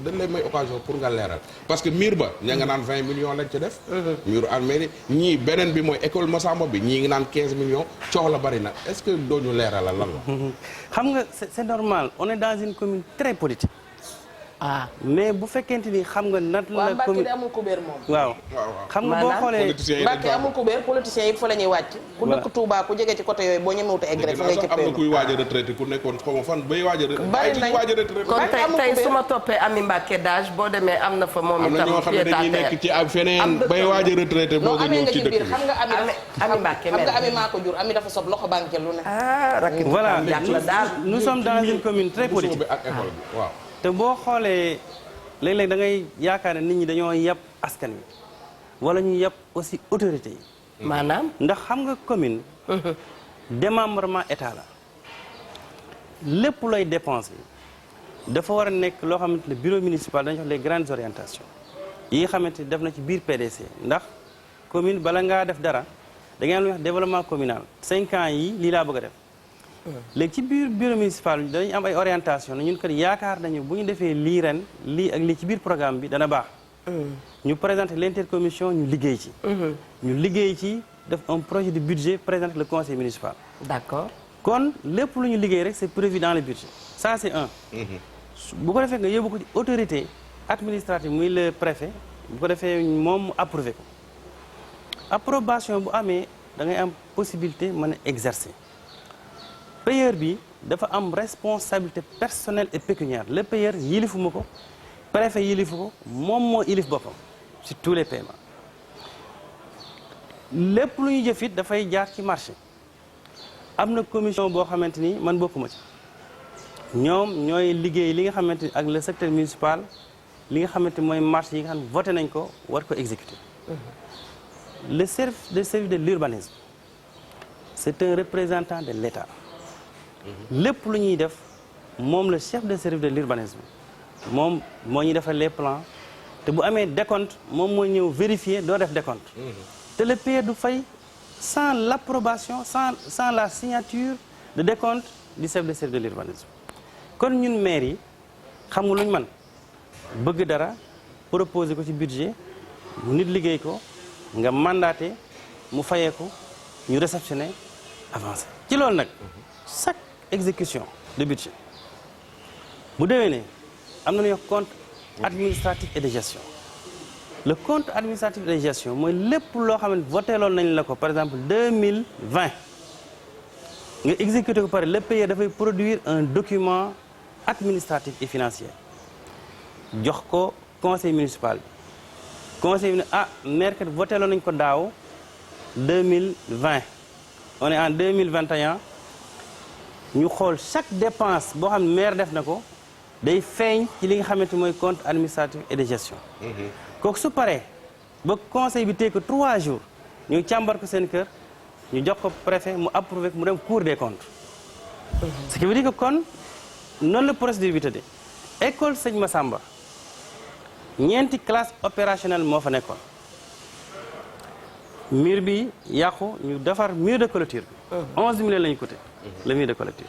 dañ lay may occasion pour nga leeral parce que miir ba ña nga naan 20 millions lañ ca def. miiru armée ñii beneen bi mooy école Massamba bi ñii ngi naan 15 millions coow la bari na est-ce que doo ñu leeralal lan la. xam nga c'est normal on est dans une commune très politique. mais bu fekkente ni xam nga nat la commune Mbàkke amul kubéer moom. waaw xam nga boo xoolee Mbàkke amul kubéer politiciens yi fa la ñuy wàcc. ku dëkk Touba ku jege ci côté yooyu boo ñemewut a egg rek fa ngay cëppee. am na kuy waaj a retraité ku nekkoon xaw ma fan bay waaj a retraité. kon tey su ma toppee Ami Mbàkke d'âge boo demee am na fa moom itam. am na ñoo xam ne dañuy nekk ci am feneen bay waaj a retraité boo nga ñëw ci dëkk bi. xam nga Ami Mbàkke xam nga Ami maa ko jur Ami dafa sob loxo banque lu ne. voilà nous sommes dans une commune très politique. ak école bi waaw. te boo xoolee léeg-léeg da ngay yaakaar ne nit ñi dañoo yab askan wi wala ñu yab aussi autorité yi. maanaam. ndax xam nga commune. démembrement état la lépp looy dépense dafa war a nekk loo xamante ne bureau municipal dañu jox les grandes orientations yi nga xamante ni def na ci biir PDC ndax commune bala ngaa def dara da ngeen lu wax développement communal 5 ans yi lii laa bëgg a def. léegi ci biir bureau municipal dañu am ay orientation ñun kat yaakaar nañu bu ñu defee lii ren lii ak lii ci biir programme bi dana baax. ñu présenter l'intercommission ñu liggéey ci. ñu liggéey ci def un projet de budget présenter le conseil municipal. d'accord kon lépp lu ñu liggéey rek c'est prévu dans le budget ça c'est un. bu ko defee nga yóbbu ko ci autorité administrative muy le préfet bu ko defee moom mu approuvé ko approbation bu amee da ngay am possibilité mën a exercer. payeur bi dafa am responsabilité personnelle et pécuniaire le payeur yilifuma ko préfet yilifu ko moom moo yilif boppam sur tous les paiements lépp lu ñu jëf it dafay jaar ci marché am na commission boo xamante ni man bokkuma ci ñoom ñooy liggéey li nga xamante ni ak le secteur municipal li nga xamante ni mooy marché yi nga xam ne voté nañ ko war ko exécuter le service de l'urbanisme c'est un représentant de l'État lépp lu ñuy def moom le chef de service de l'urbanisme moom moo ñuy defal les plans te bu amee décompte moom moo ñëw vérifier doo def décompte te le payeur du fay sans l'approbation sans la signature de décompte du chef de service de l'urbanisme kon ñun maire yi xam nga lu ñu man bëgg dara proposer ko ci budget mu nit liggéey ko nga mandaté mu fayee ko ñu réceptionner avancé ci loolu nag chaque exécution de budget bu déwénee am na lu ñuy wax compte administratif et de gestion le compte administratif et de gestion mooy lépp loo xam ne voté loon nañ la ko par exemple 2020 nga exécuté ko pare le payeur dafay produire un document administratif et financier jox ko conseil municipal bi conseil bi ne maire kat voté loon nañ ko daaw 2020 on est en 2021 ñu xool chaque dépense boo xam ne maire def na ko day feeñ ci li nga xamante mooy compte administratif et de gestion kooku su paree ba conseil bi tey ko 3 jours ñu càmbar ko seen kër ñu jox ko préfet mu approuvé mu dem cour des comptes ce qui veut dire que kon noonu la procédure bi tëddee école Sëñ Massamba ñeenti classe opérationnelle moo fa nekkoon mur bi yàqu ñu defar mur de clôture bi 11 millions la ñu coûté le mur de clôture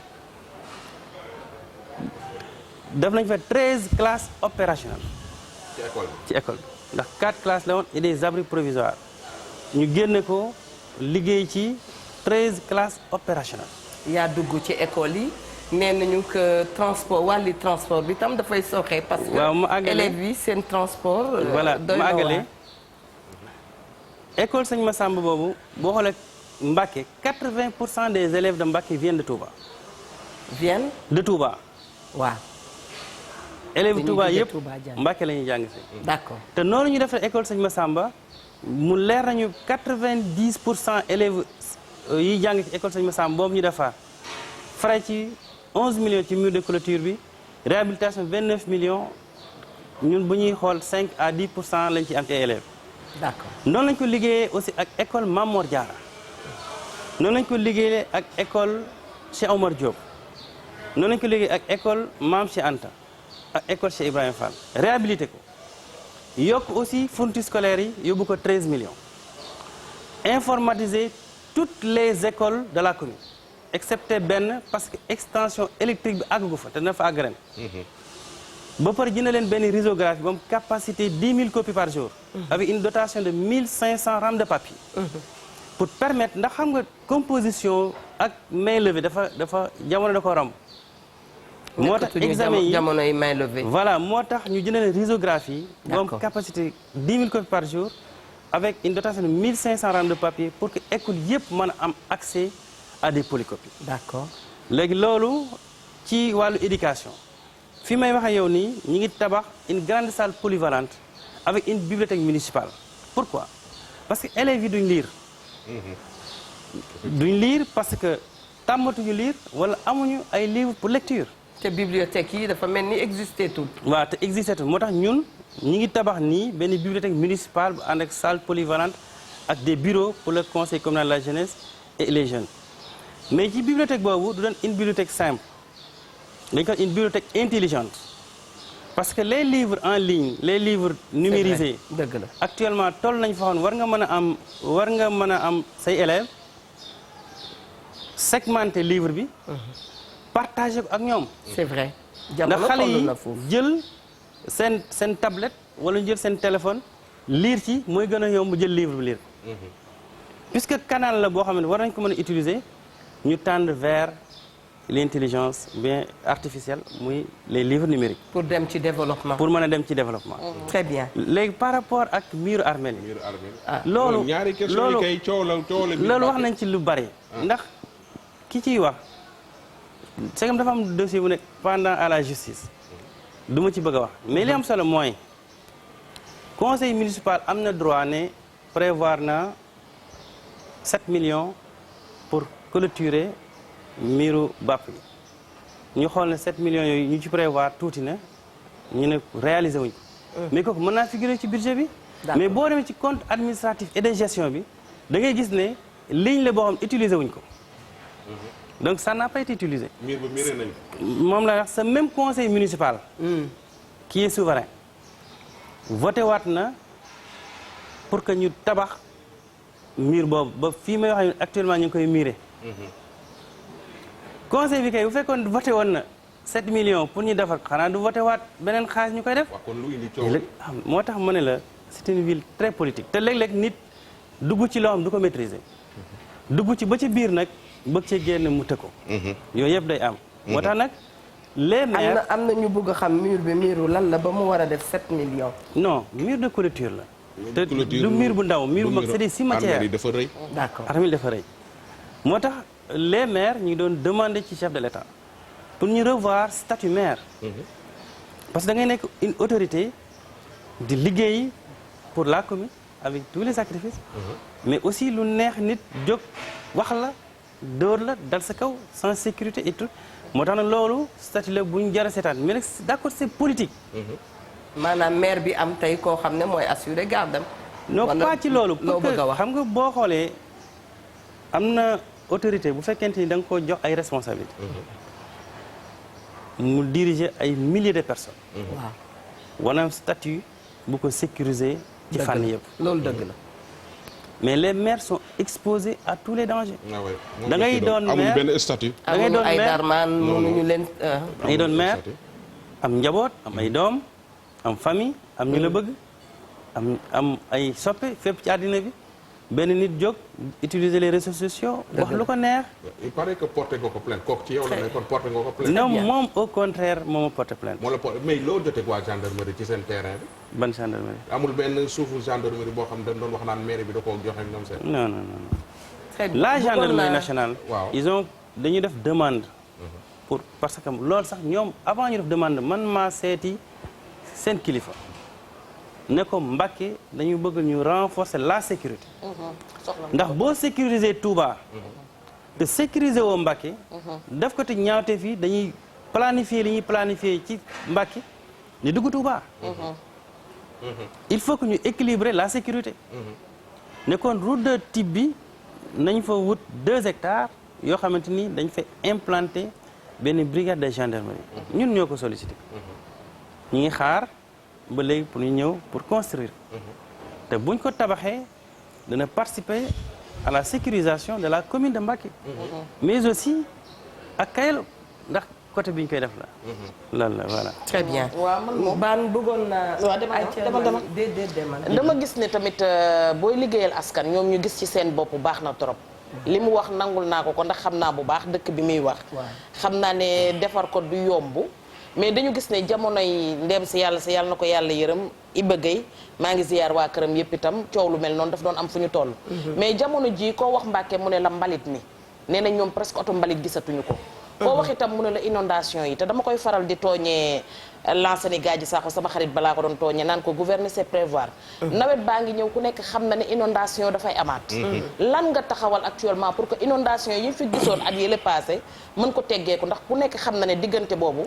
def nañ fa 13 classes opérationnelles ci école bi ndax 4 classes la woon et des abris provisoires ñu génne ko liggéey ci 13 classes opérationnelles yaa dugg ci école yi nee nañu que transport wàlli transport bi tam dafay sooxee parce que élèves yi seen transport voilà ma àggalee école Sëñ Massamba boobu boo xoolee Mbacké 80% des élèves de Mbacké viennent de Touba viennent de Touba waaw élèves Touba yëpp Mbacké la ñuy jàng si d'accord te noonu ñu defee école Sëñ Massamba mu leer nañu 90% élèves yi jàng ci école Sëñ Massamba boobu ñu defar frais ci 11 millions ci mur de clôture bi réhabilitation 29 millions ñun bu ñuy xool 5 à 10% lañ ci am ci élèves d'accord noonu lañ ko liggéeyee aussi ak école Mamor Diarra noonu lañ ko liggéeyee ak école Cheikh Omar Diop noonu lañ ko liggéeyee ak école Mame Cheikh Anta ak école Cheikh Ibrahima Fall réhabilité ko yokk aussi fournitures scolaires yi yóbbu ko 13 millions informatiser toutes les écoles de la commune excepté benn parce que extension électrique bi àggu fa te dina fa àgg ren ba pare jënd leen benn risographie ba am capacité 10 000 copies par jour avec une dotation de 1500 rames de papier pour permettre ndax xam nga composition ak main levée dafa jamono da ko romb moo tax examen yi jamono yi main levée voilà moo tax ñu jënd leen risographie ba am capacité 10 000 copies par jour avec une dotation de 1500 rames de papier pour que école yëpp mën a am accès à des polycopies d'accord léegi loolu ci wàllu éducation fi may wax ak yow nii ñu ngi tabax une grande salle polyvalente avec une bibliothèque municipale pourquoi parce que élèves yi duñ lire parce que tàmmatuñu lire wala amuñu ay livres pour lecture te bibliothèque yi dafa mel ni existé tout waaw te existé tout moo tax ñun ñi ngi tabax nii benn bibliothèque municipale bu ànd ak salle polyvalente ak des bureaux pour le conseil communal de la jeunesse et les jeunes mais ci bibliothèque boobu du doon une bibliothèque simple dañ ko une bibliothèque intelligente parce que les livres en ligne les livres numérisés dëgg la actuellement toll nañ fa war nga mën a am say élèves segmenter livre bi partager ko ak ñoom c'est vrai ndax xale yi jël seen tablette wala ñu jël seen téléphone lire ci mooy gën a yomb jël livre bi lire puisque canal la boo xam ne war nañ ko mën a utiliser ñu tendre vers l'intelligence bien artificielle muy les livres numériques. pour dem ci développement. pour mën a dem ci développement. très bien. léegi par rapport ak miiru armeel yi. loolu ñaari question yi kay coow la loolu wax nañ ci lu bari. ndax ki ciy wax c'est comme dafa am dossier bu nekk pendant à la justice du ma ci bëgg a wax mais li am solo mooy conseil municipal am na droit ne prévoir na 7 millions pour clôturer miiru bàpp yi ñu xool ne 7 millions yooyu ñu ci prévoir tuuti na ñu ne réaliser wuñ ko mais kooku mën naa figurer ci budget bi mais boo demee ci compte administratif et de gestion bi da ngay gis ne ligne la boo xam utiliser wuñ ko donc ça n'a pas été utilisé miir ba miiree nañ ko moom la wax ce même conseil municipal qui est souverain voté waat na pour que ñu tabax miir boobu ba fii may wax actuellement ñu ngi koy miire conseil bi kay bu fekkoon voté woon na 7 millions pour ñu defar xanaa du voté waat beneen xaalis ñu koy def kon lu indi coow moo tax ma ne la c'est une ville très politique te léeg-léeg nit dugg ci loo xam du ko maîtriser dugg ci ba ci biir nag bëgg ci génn mu tëkko yooyu yëpp day am moo tax nag les maires am na ñu bëgg a xam mur bi muru lan la ba mu war a def 7 millions. non mur de clôture la te du mur bu ndaw mur bu mag c'est des cimetières armée yi dafa rëy. d'accord armée dafa rëy moo tax les maires ñu ngi doon demander ci chef de l'État pour ñu revoir statut maire parce que da ngay nekk une autorité di liggéey pour la commune avec tous les sacrifices mais aussi lu neex nit jóg wax la dóor la dal sa kaw sans sécurité et tout moo tax nag loolu statut la bu ñu jar a seetaan mais nag d'accord c'est politique maanaam maire bi am tey koo xam ne mooy assurer gardam. non pas ci loolu loo bëgg a wax xam nga boo xoolee am na autorité bu fekkente ni da nga ko jox ay responsabilités mu diriger ay milliers de personnes waaw wanaam statut bu ko sécuriser ci fànn yëpp loolu dëgg la. mais les maires sont exposés à tous les dangers ah ouais. da ngay doon amul maire benn statut. da ngay doon ay maire darmaan mënuñu leen. da ngay doon maire am njaboot am ay doom am famille am ñu la bëgg am ay soppe fépp ci àddina bi benn nit jóg utiliser les réseaux sociaux wax lu ko neex il paraît que porté nga ko plainte kooku ci yow la nekkoon porté nga ko plainte. non moom au contraire moo ma porté plainte moo la porté mais loo jotee waa gendarmerie ci seen terrain bi. ban gendarmerie amul benn suufu gendarmerie boo xam ne dañ doon wax naan mairie bi da koo joxe ak ñoom seen. non non non très bien. la Bëggoon gendarmerie naa- nationale Waaw. ils ont dañuy def demande pour parce que loolu sax ñoom avant ñu def demande man maa seeti seen kilifa ne ko Mbacké dañu bëgg ñu renforcer la sécurité soxla ndax boo sécuriser Touba te sécuriser woo Mbacké def ko te ñaawte fii dañuy planifier li ñuy planifier ci Mbacké ni dugg Touba il faut que ñu équilibrer la sécurité ne kon route de type bi nañ fa wut 2 hectares yoo xamante ni dañ fa implanter benn brigade de gendarmerie ñun ñoo ko sollicité ñu ngi xaar ba léegi pour ñu ñëw pour construire te buñ ko tabaxee dana participer à la sécurisation de la commune de Mbacké mais aussi ak Kayel ndax côté bi ñu koy def la loolu la voilà très bien. waaw man moom baan bëggoon naa. waaw demal déedéet demal. dama gis ne tamit booy liggéeyal askan ñoom ñu gis ci seen bopp baax na trop li mu wax nangul naa ko ndax xam naa bu baax dëkk bi muy wax xam naa ne defar ko du yomb mais dañu gis ne jamonoy ndem si yàlla na ko yàlla yërëm Iba Gueye maa ngi ziyaar waa këram yëpp itam coow lu mel noonu daf doon am fu ñu toll mais jamono ji koo wax Mbacké mu ne la mbalit mi nee na ñoom presque oto mbalit gisatuñu ko koo wax itam mu ne la inondation yi te dama koy faral di tooñee Lansana Gadji Sakho sama xarit balaa ko doon tooñee naan ko gouverner c'est prévoir nawet baa ngi ñëw ku nekk xam na ne inondation dafay amaat lan nga taxawal actuellement pour que inondation yi fi gisoon at yële passé mën ko teggeeku ndax ku nekk xam na ne diggante boobu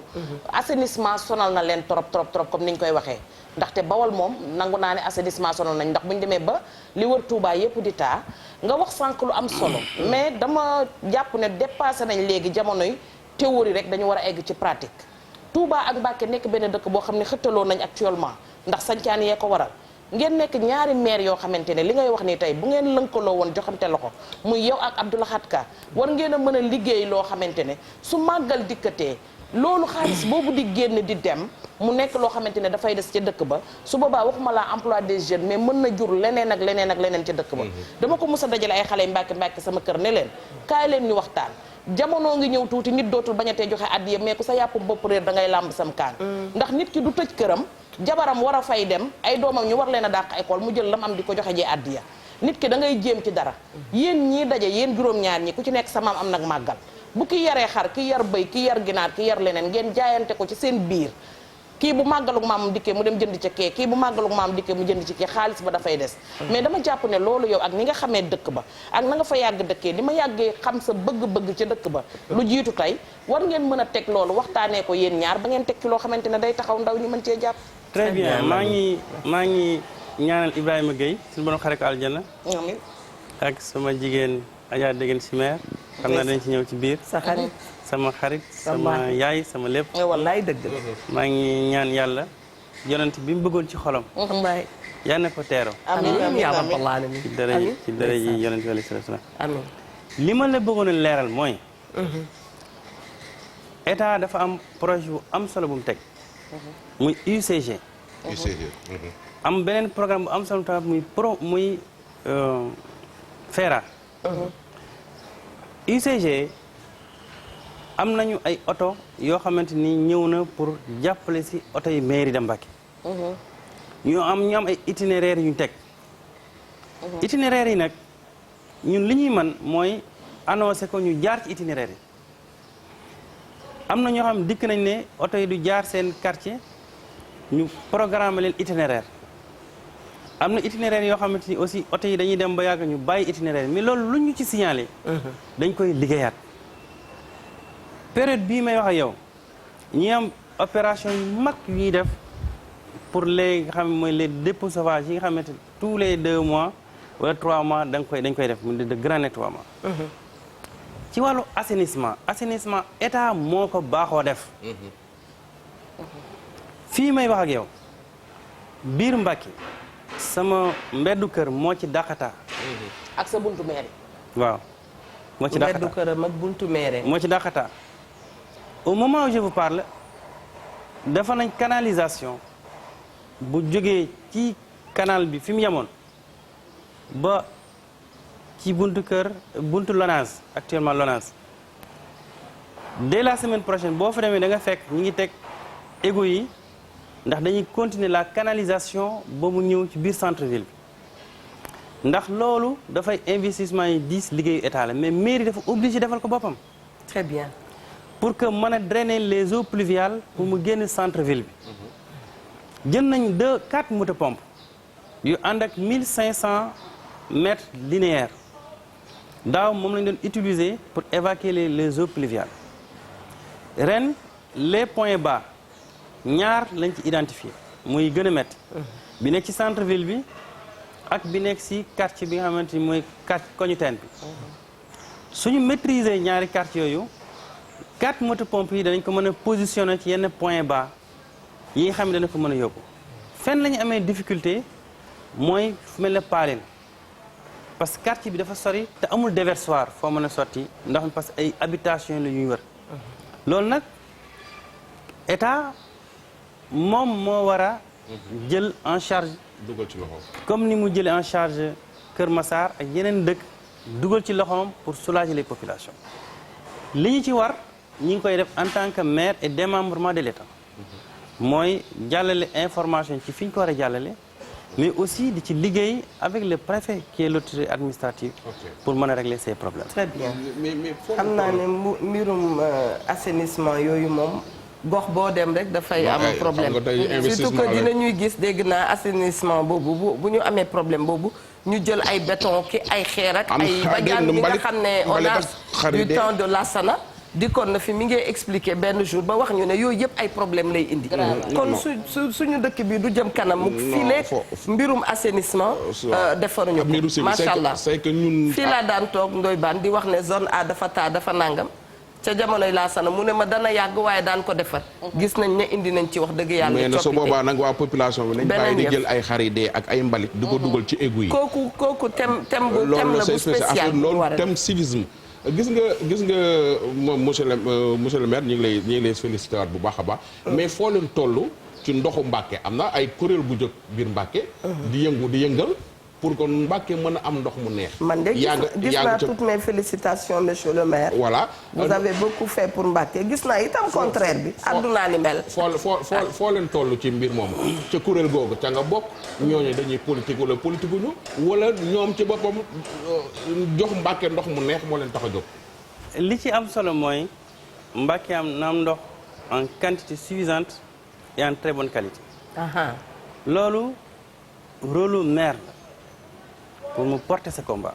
assainissement sonal na leen trop comme ni ñu koy waxee ndaxte Bawol moom nangu naa ne assainissement sonal nañ ndax bu ñu demee ba li wër Touba yépp di taa nga wax sànq lu am solo mais dama jàpp ne dépassé nañ léegi jamonoy théorie rek dañu war a egg ci pratique Touba ak Mbacké nekk benn dëkk boo xam ne xëttaloo nañ actuellement ndax sancaan yee ko waral ngeen nekk ñaari maire yoo xamante ne li ngay wax ni tey bu ngeen lënkaloo woon joxante loxo muy yow ak Abdou Lahad Ka war ngeen a mën a liggéey loo xamante ne su màggal dikkatee loolu xaalis boobu di génn di dem mu nekk loo xamante ne dafay des ca dëkk ba su boobaa waxuma laa emploi des jeunes mais mën na jur leneen ak leneen ca dëkk ba dama ko mës a dajale ay xale yu Mbacké sama kër ne leen kaay leen ñu waxtaan jamono ngi ñëw tuuti nit dootul bañatee joxe addiya mais ku sa yàpp bopp réer da ngay làmb sam kaan ndax nit ki du tëj këram jabaram war a fay dem ay doomam ñu war leen a dàq école mu jël lam am di ko joxe jee addiya nit ki da ngay jéem ci dara yéen ñii daje yéen juróom-ñaar ñi ku ci nekk sa maam am nag màggal bu ki yaree xar ki yar bëy ki yar ginaar ki yar leneen ngeen jaayante ko ci seen biir kii bu màggalug maam dikkee mu dem jënd ca kee kii bu màggalug maam dikkee mu jënd ci kee xaalis ba dafay des mais dama jàpp ne loolu yow ak ni nga xamee dëkk ba ak na nga fa yàgg dëkkee ni ma yàggee xam sa bëgg-bëgg ca dëkk ba lu jiitu tey war ngeen mën a teg loolu waxtaanee ko yéen ñaar ba ngeen teg ci loo xamante ne day taxaw ndaw ñu mën cee jàpp très bien maa ngi ñaanal Ibrahima Gueye suñu borom xare ko aljana amiin ak sama jigéen Adja Degen Simer xam naa dañ ci ñëw ci biir sa xarit sama xarit sama yaay sama lépp wallaay dëgg la. maa ngi ñaan yàlla yonent bi mu bëggoon ci xolam wallaay. yal na ko teero amiin yaa rabbal aalamiin. ci dara yi yonent bi alayhi salaatu wa salaam amiin. li ma la bëggoon a leeral mooy état dafa am projet bu am solo bu mu teg muy UCG am beneen programme bu am solo tamit muy FERA UCG am nañu ay oto yoo xamante ni ñëw na pour jàppale si oto yi mairie de Mbacké. ñu am ay itinéraires yu ñu teg. itinéraires yi nag ñun li ñuy mën mooy annoncé ko ñu jaar ci itinéraire yi. am na ñoo xam dikk nañ ne oto yi du jaar seen quartier ñu programme leen itinéraire. am na itinéraire yoo xamante ni aussi oto yi dañuy dem ba yàgg ñu bàyyi itinéraire mais loolu lu ñu ci signalé. dañ koy liggéeyaat. période bii may wax ak yow ñi am opération yu mag yu ñuy def pour les nga xam mooy les dépôts sauvages yi nga xamante tous les 2 mois wala 3 mois dañ koy def mu de grand nettoiement. ci wàllu assainissement état moo ko baaxoo def. fii may wax ak yow biir Mbacké sama mbeddu kër moo ci dàqataa. ak sa buntu mairie. waaw moo ci dàqataa mbeddu këram ak buntu mairie. moo ci dàqataa au moment où je vous parle dafa nañ canalisation bu jógee ci canal bi fi mu yemoon ba ci buntu kër buntu Lonase actuellement Lonase dès la semaine prochaine boo fa demee da nga fekk ñi ngi teg égout yi ndax dañuy continuer la canalisation ba mu ñëw ci biir centre ville bi ndax loolu dafay investissement yi 10 liggéeyu état la mais mairie dafa obligé defal ko boppam. très bien. pour que mën a drainer les eaux pluviales pour mu génn centre ville bi jël nañ 4 motopompes yu ànd ak 1500 mètres linéaires daaw moom lañ doon utiliser pour évacuer les eaux pluviales ren les points bas ñaar lañ ci identifié muy gën a métti bi nekk ci centre ville bi ak bi nekk ci quartier bi nga xamante ni mooy quartier koñu teen bi suñu maîtriser ñaari quartier yooyu 4 motopompes yi danañ ko mën a positionner ci yenn point bas yi nga xam ne dana ko mën a yóbbu fenn la ñu amee difficulté mooy fu mel ne Paaleen parce que quartier bi dafa sori te amul déversoir foo mën a sotti ndox mi parce que ay habitation la ñuy wër loolu nag état moom moo war a jël en charge dugal ci loxoom comme ni mu jëlee en charge Kër Massar ak yeneen dëkk dugal ci loxoom pour soulager les populations li ñu ci war ñi ngi koy def en tant que maire et démembrement de l'État mooy jàllale information ci fi ñu ko war a jàllale mais aussi di ci liggéey avec le préfet qui est l'autorité administrative pour mën a régler ces problèmes. très bien xam naa ne mbirum assainissement yooyu moom gox boo dem rek dafay am problème surtout que dinañuy gis dégg naa assainissement boobu bu ñu amee problème boobu ñu jël ay béton ki ay xeer ak ay bajaan bi nga xam ne on a du temps de Lassana dikkoon na fi mi ngi expliqué benn jour ba wax ñu ne yooyu yëpp ay problème lay indi kon suñu dëkk bi du jëm kanam mu fii mbirum assainissement defaruñu ko macha allah fii laa daan toog Ndoye Bane di wax ne zone A dafa taa dafa nangam ca jamonoy Lassana mu ne ma dana yàgg waaye daan ko defar gis nañ ne indi nañ ci wax dëgg yàlla mais na su boobaa nag waa population bi nañ bàyyi di jël ay xari dee ak ay mbalit di ko dugal ci égout yi kooku thème la bu spécial loolu thème civisme gis nga moom monsieur le maire ñu ngi lay félicité waat bu baax a baax mais foo leen toll ci ndoxu Mbacké am na ay kuréel bu jóg biir Mbacké di yëngal pour que Mbacké mën a am ndox mu neex. man de gis naa toutes mes félicitations monsieur le maire. voilà vous avez beaucoup fait pour Mbacké gis naa itam contraire bi. addunaa ni mel. foo leen toll ci mbir moomu. ca kuréel googu ca nga bokk ñooñu dañuy politique wala politique ñu wala ñoom ci boppam jox Mbacké ndox mu neex moo leen tax a jóg. li ci am solo mooy Mbacké na am ndox en quantité suffisante et en très bonne qualité. loolu rôle maire la. pour mu porter ce combat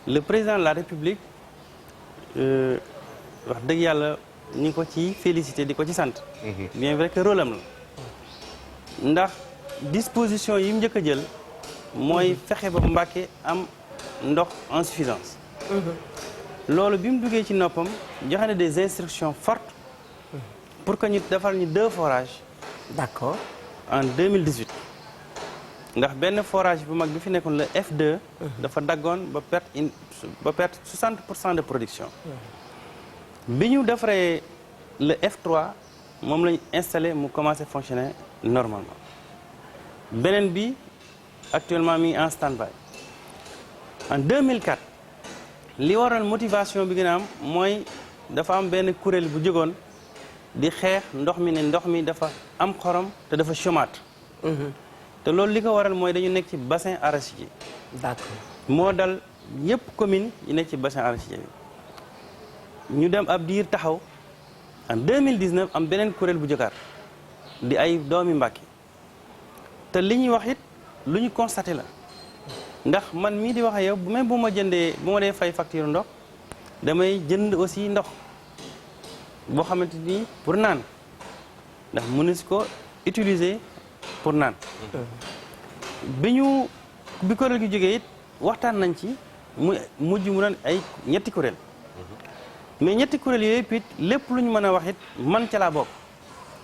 le président de la République wax dëgg yàlla ñu ngi ko ci félicité di ko ci sant. bien vrai que rôle am la ndax disposition yi mu njëkk a jël mooy fexe ba Mbacké am ndox en suffisance. loolu bi mu duggee ci noppam joxe na des instructions fortes pour que ñu defal ñu 2 forages. d'accord en 2018. ndax benn forage bu mag bi fi nekkoon le F2 dafa daggoon ba perte 60% de production bi ñu defaree le F3 moom la ñu installé mu commencé fonctionner normalement beneen bi actuellement mi ngi en stand-by en 2004 li waral motivation bi gën a am mooy dafa am benn kuréel bu jógoon di xeex ndox mi ne ndox mi dafa am xorom te dafa chômage. te loolu li ko waral mooy dañu nekk ci bassin arachidier. d'accord moo dal ñëpp commune yi nekk ci bassin arachidier bi ñu dem ab diir taxaw en 2019 am beneen kuréel bu jógaat di ay doomi Mbàkke te li ñuy wax it lu ñu constaté la ndax man mii di wax ak yow même bu ma dee fay facture ndox damay jënd aussi ndox boo xamante ni pour naan ndax mënees ko utiliser pour naan. bi kuréel gi jógee it waxtaan nañ ci mu mujj mu doon ay ñetti kuréel mais ñetti kuréel yooyu it lépp lu ñu mën a wax it man ca laa bokk.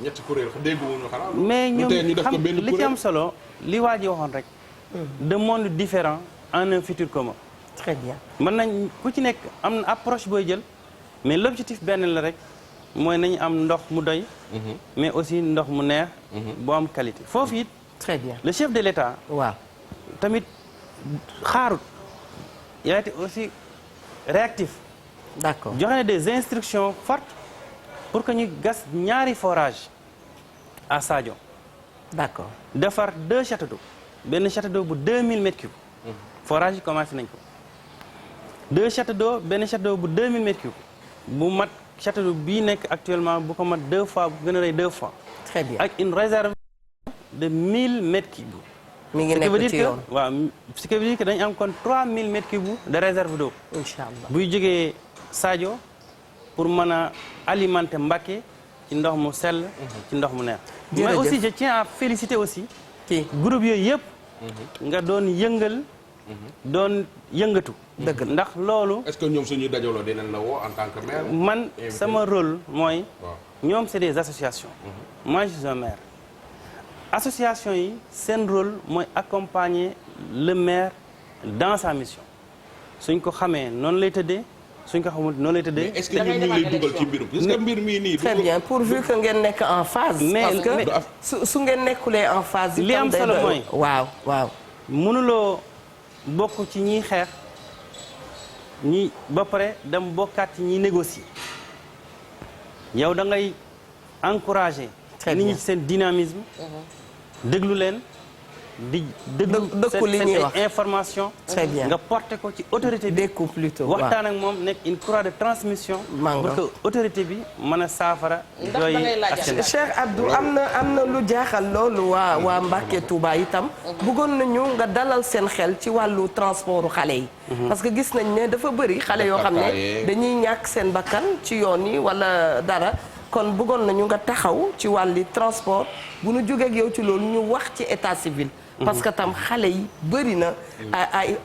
ñetti kuréel dégguwuñu xanaa. mais ñoom xam li ci am solo li waa ji waxoon rek. de monde différent en un futur commun. très bien mën nañ ku ci nekk am na approche booy jël mais l'objectif benn la rek mooy nañu am ndox mu doy. mais aussi ndox mu neex. bu am qualité foofu it. très bien le chef de l'État. waaw tamit xaarut. il a été aussi réactif. d'accord joxe na des instructions fortes pour que ñu gas ñaari forage à Sadio. d'accord defar 2 châteaux d'eau benn château d'eau bu 2000 mètres cubes. forage yi commencé nañ ko. 2 châteaux d'eau benn château d'eau bu 2000 mètres cubes bu mat château d'eau bii nekk actuellement bu ko mat 2 fois bu gën a rëy 2 fois. très bien ak une réserve de 1000 mètres cubes. mi ngi nekk ci yoon waaw ce qui veut dire que dañu am kon 3000 mètres cubes de réserve d'eau. incha allah buy jógee Sadio pour mën a alimenter Mbacké ci ndox mu sell. ci ndox mu neex. mais aussi je tiens à féliciter aussi. kii groupe yooyu yëpp. nga doon yëngal. doon yëngatu. dëgg la ndax loolu. est-ce que ñoom suñuy dajaloo dinañ la woo en tant que maire. man sama rôle mooy. waaw ñoom c'est des associations. moi je suis un maire. association yi seen rôle mooy accompagner le maire dans sa mission suñ ko xamee noonu lay tëddee suñ ko xamul noonu lay tëddee. mais est-ce que ñun ñu lay dugal ci mbirum. est-ce que mbir mii nii. très bien pourvu que ngeen nekk en phase. mais parce que su ngeen nekkulee en phase. li am solo mooy waaw waaw. mënuloo bokk ci ñiy xeex ñi ba pare dem bokkaat ci ñiy négocier yow da ngay encourager. nit ñi ci seen dynamisme. déglu leen di dëkku li ñuy wax information. très bien nga porté ko ci autorité bi. dékku plutôt waxtaan ak moom nekk une croix de transmission. pour que autorité bi mën a saafara. ndax da ngay laaj Cheikh Abdou am na lu jaaxal loolu waa Mbacké Touba itam. bëggoon nañu nga dalal seen xel ci wàllu transportu xale yi. parce que gis nañ ne dafa bëri xale yoo xam ne dañuy ñàkk seen bakkan ci yoon yi wala dara. kon bëggoon nañu nga taxaw ci wàlli transport bu nu jógee ak yow ci loolu ñu wax ci état civil. parce que tam xale yi bëri na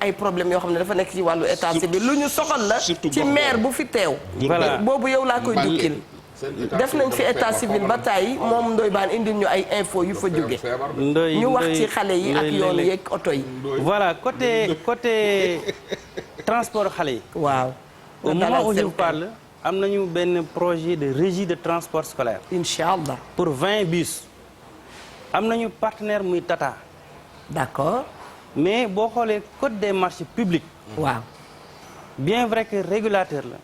ay problèmes yoo xam ne dafa nekk ci wàllu état civil lu ñu soxal la ci maire bu fi teew. voilà boobu yow laa koy jukkil def nañ fi état civil ba tàyyi moom Ndoye Bane indil ñu ay info yu fa jóge ñu wax ci xale yi ak yoon yeeg oto yi. voilà côté transport xale yi. waaw. au moment où je vous parle. am nañu benn projet de régie de transport scolaire. incha allah pour 20 bus. am nañu partenaire muy Tata. d'accord. mais boo xoolee code des marchés publics. waaw. bien vrai que régulateur la.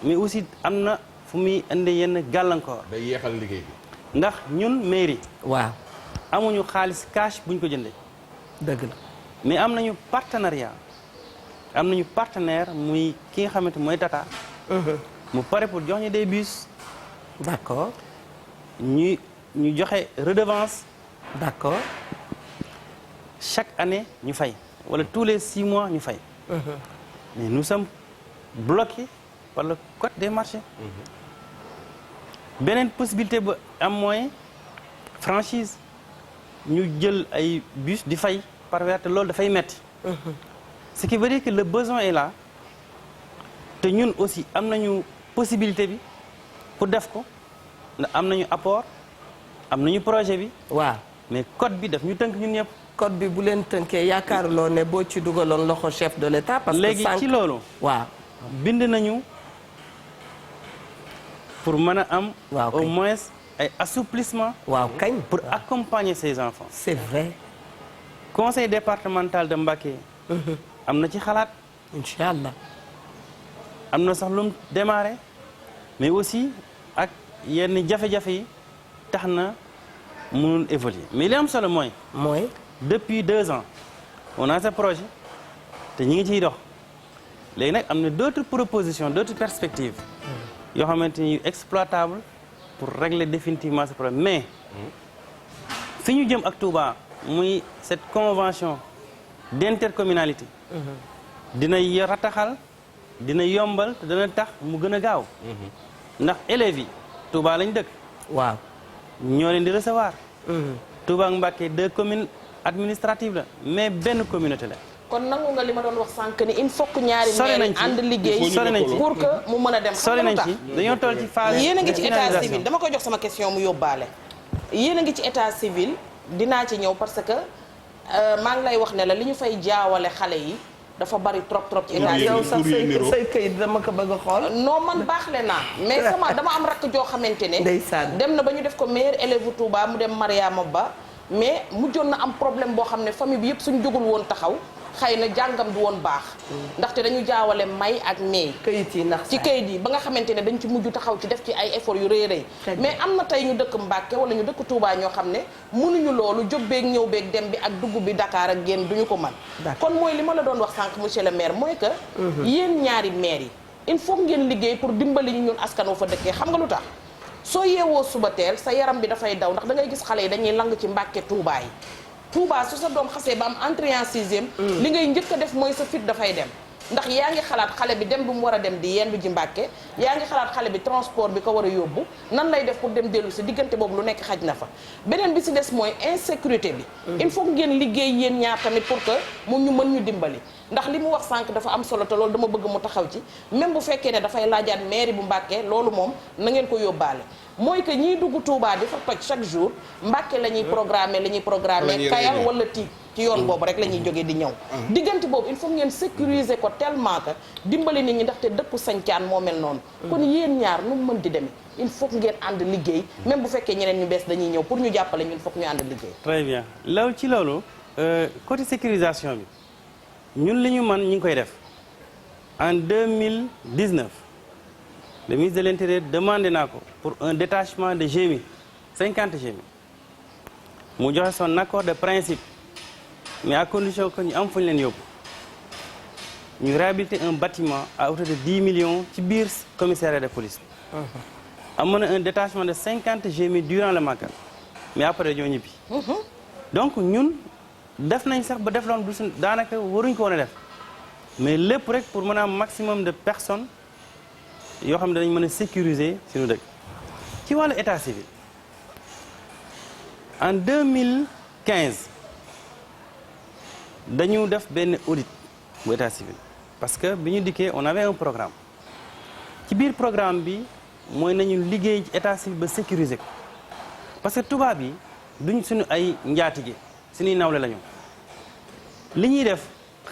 mais aussi am na fu muy indi yenn gàllankoor. day yeexal liggéey bi. ndax ñun mairie. waaw. amuñu xaalis cash buñ ko jëndee. dëgg la. mais am nañu partenariat. am nañu partenaire muy ki nga xamante mooy Tata. mu pare pour jox ñu des bus. d'accord. ñu joxe redevance. d'accord. chaque année ñu fay wala tous les 6 mois ñu fay. mais nous sommes bloqués par le code des marchés. beneen possibilité ba am mooy franchise ñu jël ay bus di fay par weer te loolu dafay metti. ce qui veut dire que le besoin est là te ñun aussi am nañu possibilité bi pour def ko ndax am nañu apport am nañu projet bi. waaw mais code bi daf ñu tënk ñun ñëpp. code bi bu leen tënkee yaakaaruloo ne boo ci dugaloon loxo chef de l'État. parce que léegi ci loolu. waaw bind nañu pour mën a am. waaw au moins ay assouplissement. waaw kañ pour accompagner ces enfants. c'est vrai. conseil départemental de Mbacké. am na ci xalaat. incha allah. am na sax lu mu démarré mais aussi ak yenn jafe-jafe yi tax na mënul évoluer mais li am solo mooy. depuis 2 ans on a ce projet te ñi ngi ciy dox léegi nag am na d'autres propositions d'autres perspectives yoo xamante ni exploitable pour régler définitivement ce problème mais fi ñu jëm ak Touba muy cette convention d'intercommunalité dina rataxal dina yombal te dana tax mu gën a gaaw ndax élèves yi Touba lañ dëkk waaw ñoo leen di recevoir Touba ak Mbacké 2 communes administratives la mais benn communauté la kon nangu nga li ma doon wax sànq ni il faut que ñaari sori nañ maire ci ànd liggéey sori nañ ci pour que mu mën a dem sori nañ ci dañoo toll ci phase yéen a ngi ci état finalisation. civil dama koy jox sama question mu yóbbaale yéen a ngi ci état civil dinaa ci ñëw parce que maa ngi lay wax ne la li ñu fay jaawale xale yi dafa bari trop ci état civil yow sax say këyit dama ko bëgg a xool non man baaxle naa mais sama dama am rakk joo xamante ne ndeysaan dem na ba ñu def ko meilleur élève Touba mu dem Mariama Ba mais mujjoon na am problème boo xam ne famille bi yëpp suñ jógul woon taxaw xëy na jàngam du woon baax ndaxte dañu jaawale may ak meey këyit yi ndax ci këyit yi ba nga xamante ne dañ ci mujj taxaw ci def ci ay effort yu rëy rëy mais am na tey ñu dëkk Mbàkke wala ñu dëkk Touba ñoo xam ne mënuñu loolu jóg beeg ñëw beeg dem bi ak dugg bi Dakar ak génn duñu ko mën kon mooy li ma la doon wax sànq monsieur le maire mooy que yéen ñaari maire yi il faut ngeen liggéey pour dimbali ñu ñun askan wa fa dëkkee xam nga lu tax soo yeewoo suba teel sa yaram bi dafay daw ndax da ngay gis xale yi dañuy lang ci Mbàkke Touba yi Touba su sa doom xasee ba am entrée en 6e li ngay njëkk a def mooy sa fit dafay dem ndax yaa ngi xalaat xale bi dem bu mu war a dem di yendu ji Mbàkke yaa ngi xalaat xale bi transport bi ko war a yóbbu nan lay def pour dem dellu si diggante boobu lu nekk xaj na fa beneen bi si des mooy insécurité bi il faut ngeen liggéey yéen ñaar tamit pour que mu ñu mën ñu dimbali ndax li mu wax sànq dafa am solo te loolu dama bëgg mu taxaw ci même bu fekkee ne dafay laajaat mairie bu Mbàkke loolu moom na ngeen ko yóbbaale mooy que ñiy dugg Touba di fa toj chaque jour Mbàkke la ñuy programmer Kayal wala Tiib ci yoon boobu rek la ñuy jógee di ñëw diggante boobu il faut ngeen sécuriser ko tellement que dimbali nit ñi ndaxte dëkku sañcaan moo mel noonu kon yéen ñaar nu mu mën di demee il faut ngeen ànd liggéey même bu fekkee ñeneen ñu bees dañuy ñëw pour ñu jàppale ñu il faut ñu ànd liggéey très bien loolu ci loolu côté sécurisation bi ñun li ñu mën ñu ngi koy def en 2019 le ministre de l'Intérieur demandé naa ko pour un détachement de GMI 50 GMI mu joxe son accord de principe mais à condition que ñu am fu ñu leen yóbbu ñu réhabiliter un bâtiment à hauteur de 10 millions ci biir commissariat de police amoon na un détachement de 50 GMI durant le Magal mais après ñoo ñibbi donc ñun def nañ sax ba def loon du suñ daanaka waruñ ko woon a def mais lépp rek pour mën a am maximum de personnes yoo xam ne dañ mën a sécuriser suñu dëkk ci wàllu état civil en 2015 dañu def benn audit bu état civil parce que bi ñu dikkee on avait un programme ci biir programme bi mooy nañu liggéey ci état civil ba sécuriser ko parce que tubaab yi duñ suñu ay njaatige suñuy nawle lañu li ñuy def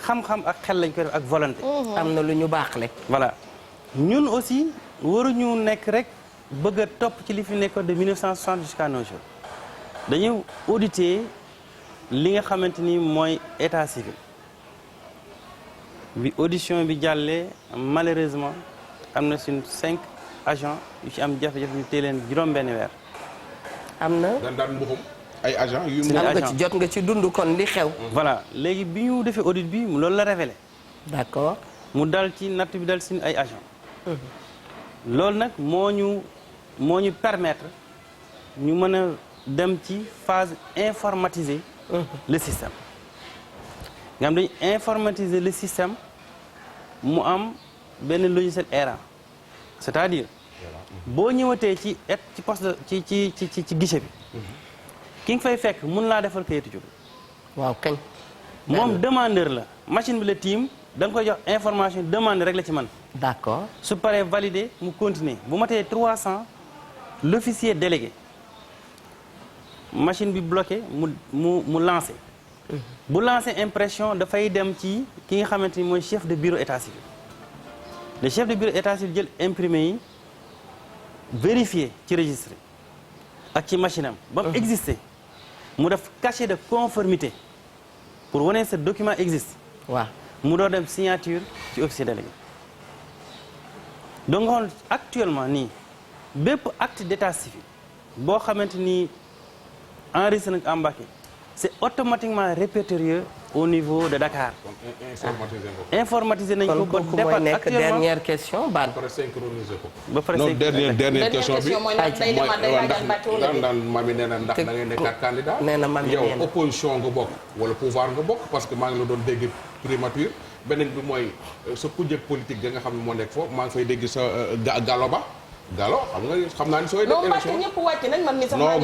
xam-xam ak xel lañ koy def ak volonté. am na lu ñu baaxle. voilà ñun aussi waruñu nekk rek bëgg a topp ci li fi nekkoon de 1960 jusqu'à nos jours dañu auditer li nga xamante ni mooy état civil bi audition bi jàllee malheureusement am na suñ 5 agents yu ci am jafe-jafe ñu téye leen juróom-benn weer. am na daan mbuxum ay agent yu am nga ci jot nga ci dund kon li xew. voilà léegi bi ñu defee audit bi loolu la révélé. d'accord mu dal ci natt bi dal suñu ay agents. loolu nag moo ñu permettre ñu mën a dem ci phase informatiser le système. nga xam dañu informatiser le système mu am benn logiciel errant c'est-à-dire boo ñëwatee ci poste de ci guichet bi. ki nga fay fekk mun laa defal kayitu juddu. waaw kañ. moom demandeur la machine bi la tiim da nga koy jox information demande rek la ci man. d'accord su paree validé mu continuer bu matee 300 l'officier délégué machine bi bloqué mu lancé. bu lancé impression dafay dem ci ki nga xamante ni mooy chef de bureau état civil. le chef de bureau état civil jël imprimé yi vérifier ci registre ak ci machine am. ba mu existé mu def cachet de conformité pour wane ce document existe. waaw mu doon dem signature ci officier délégué. donc nga xool actuellement nii bépp acte d'état civil boo xamante ni enregistré nañ ko en Mbacké c'est automatiquement répertorié au niveau de Dakar. informatisé nañ ko ba mooy nekk dernière question Ban. ba pare synchronisé ko. ba pare non dernière question bi mooy ndax day demaat day laajaat Mbacké wala ndax mami nee na ndax da ngay nekkaat candidat. nee na mami yow nee na opposition nga bokk wala pouvoir nga bokk parce que maa ngi la doon dégg primature beneen bi mooy sa kujje politique ga nga xam ne moo nekk foofu maa ngi fay dégg sa Gallo Ba. Gallo xam naa ni sooy def élection non ñëpp wàcc nañ man mi sax non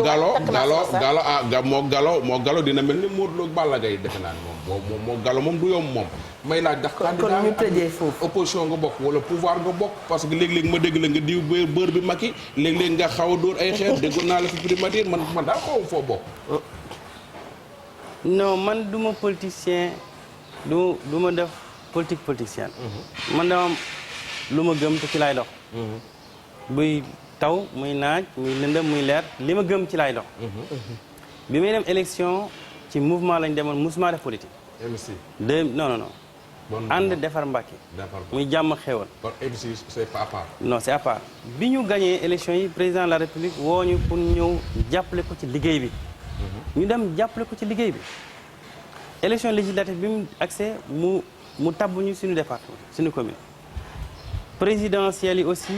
Gallo dina mel ni Modou Lo ak Balla Gaye defe naa ni moom moo Gallo moom du yomb moom may laaj ndax candidat ñu tëjee foofu opposition nga bokk wala pouvoir nga bokk parce que léeg-léeg ma dégg la nga diw bër bi Macky léeg-léeg nga xaw a dóor ay xeer déggoon naa la fi primature man daal xaw foo bokk non man du ma politicien du ma def politique politicienne man dama am lu ma gëm te ci laay dox buy taw muy naaj muy lëndëm muy leer li ma gëm ci laay dox bi may dem élection ci mouvement lañ demoon musuma def politique non ànd defar Mbacké muy jàmm xewal c'est pas à part non c'est à part bi ñu gagné élection yi président de la république woo ñu pour ñëw jàppale ko ci liggéey bi ñu dem jàppale ko ci liggéey bi élection législative bi mu accès mu tabb ñu suñu département suñu commune présidentielle yi aussi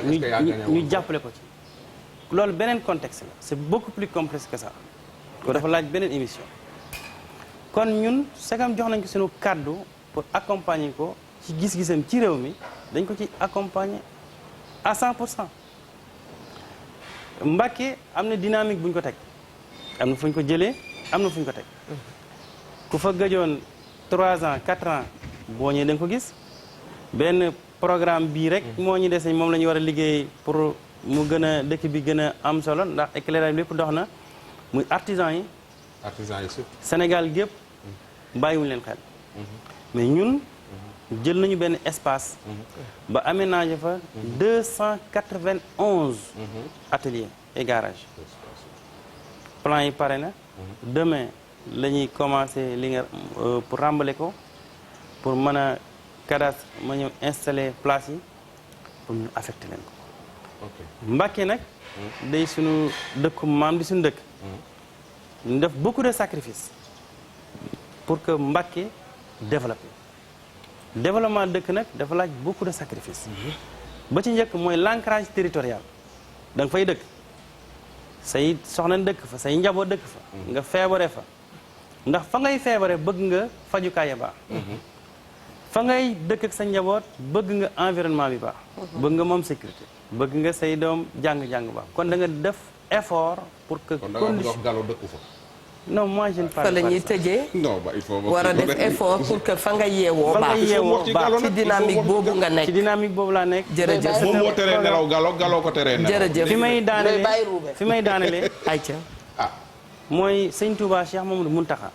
ñu jàppale ko ci loolu beneen contexte la c'est beaucoup plus complexe que ça ko dafa laaj beneen émission kon ñun segam jox nañ ko suñu kàddu pour accompagner ko ci gis-gisam ci réew mi dañ ko ci accompagner à 100%. Mbacké am na dynamique bu ñu ko teg am na fu ñu ko jëlee am na fu ñu ko teg ku fa gëjoon 3 ans 4 ans boo ñëwee da nga ko gis benn programme bii rek moo ñu des moom la ñu war a liggéey pour mu gën a dëkk bi gën a am solo ndax éclairage bi lépp dox na muy artisan yi Sénégal gépp bàyyiwuñu leen xel mais ñun jël nañu benn espace ba aménagé fa 291 ateliers et garages plan yi pare na demain la ñuy commencé li nga pour rembler ko pour mën a cadastre ma ñëw installé place yi pour ñu affecté leen ko Mbacké nag day suñu dëkku maam di suñu dëkk ñu def beaucoup de sacrifices pour que Mbacké développé développement dëkk nag dafa laaj beaucoup de sacrifices ba ci njëkk mooy l'ancrage territorial da nga fay dëkk say soxna dëkk fa say njaboot dëkk fa nga feebare fa ndax fa ngay feebare bëgg nga fajukaay ya baax fa ngay dëkk ak sa njaboot bëgg nga environnement bi baax bëgg nga moom sécurité bëgg nga say doom jàng-jàng baax kon da nga def effort pour que condition Gallo dëkku fa non moi je ne parle fa la ñuy tëjee non ba il faut war a def effort pour que fa nga yeewoo fa nga baax yeewoo baax ci dynamique boobu nga nekk ci dynamique boobu laa nekk jërëjëf moom moo teree nelaw Gallo ko teree nelaw jërëjëf fi may daanele ayca mooy sëñ Touba Cheikh Mamadou Mountakha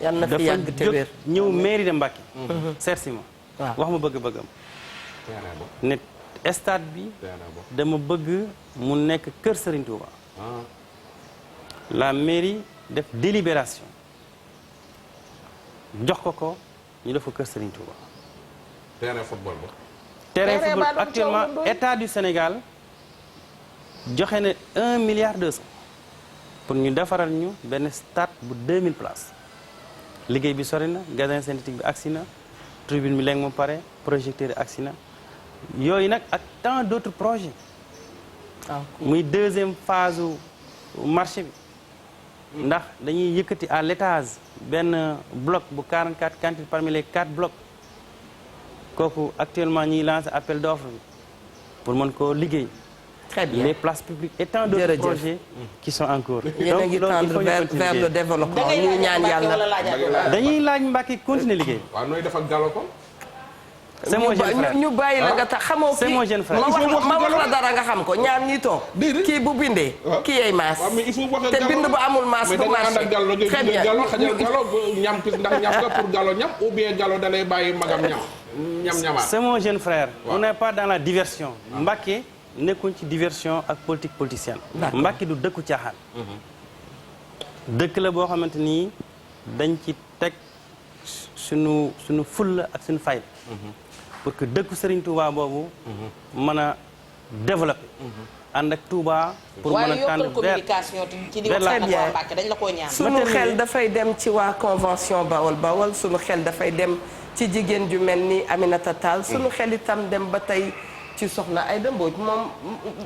yal na fi yàgg te wér ñëw mairie de Mbacké seet si ma wax ma bëgg-bëggam ne stade bi dama bëgg mu nekk kër Serigne Touba la mairie def délibération jox ko ñu def ko kër Serigne Touba terrain football actuellement état du Sénégal joxe na 1,2 milliard pour ñu defaral ñu benn stade bu 2000 places liggéey bi sori na gazon synthétique bi agsi na tribune bi léegi mu pare projecteur yi agsi na yooyu nag ak tant d'autres projets muy deuxième phase marché bi ndax dañuy yëkkati à l'étage benn bloc bu 44 cantines parmi les 4 blocs kooku actuellement ñuy lancé appel d'offre bi pour mën koo liggéey. Très bien. Les places publiques et tant d'autres projets qui sont en cours. yéen a ngi tendre vers le développement ñu ñaan yàlla. dañuy laaj Mbacké continuer liggéey. waaw nooy def ak Gallo kon. c'est mon jeune frère ñu bàyyi la nga tax xamoo c'est mon jeune frère. ma wax la dara nga xam ko ñaar ñi toog kii bu bindee kii yay maas te bind bu amul maas bu marché très bien Gallo xajal Gallo ñam ndax ñam nga pour Gallo ñam ou bien Gallo da lay bàyyi magam ñam ñamaat. c'est mon jeune frère. on n'est pas dans la diversion. Mbacké nekkuñ ci diversion ak politique politicienne. Mbacké du dëkku caaxaan. dëkk la boo xamante ni dañ ci teg suñu fulla ak suñu fayda. pour que dëkku Serigne Touba boobu mën a développer ànd ak Touba pour mën a tànn communication ci di wax ak waa Mbàkke dañ la ko ñaan sunu xel dafay dem ci waa convention Bawol Bawol sunu xel dafay dem ci jigéen ju mel ni Aminata Tall sunu xel itam dem ba tey ci soxna Aïda Mbodj moom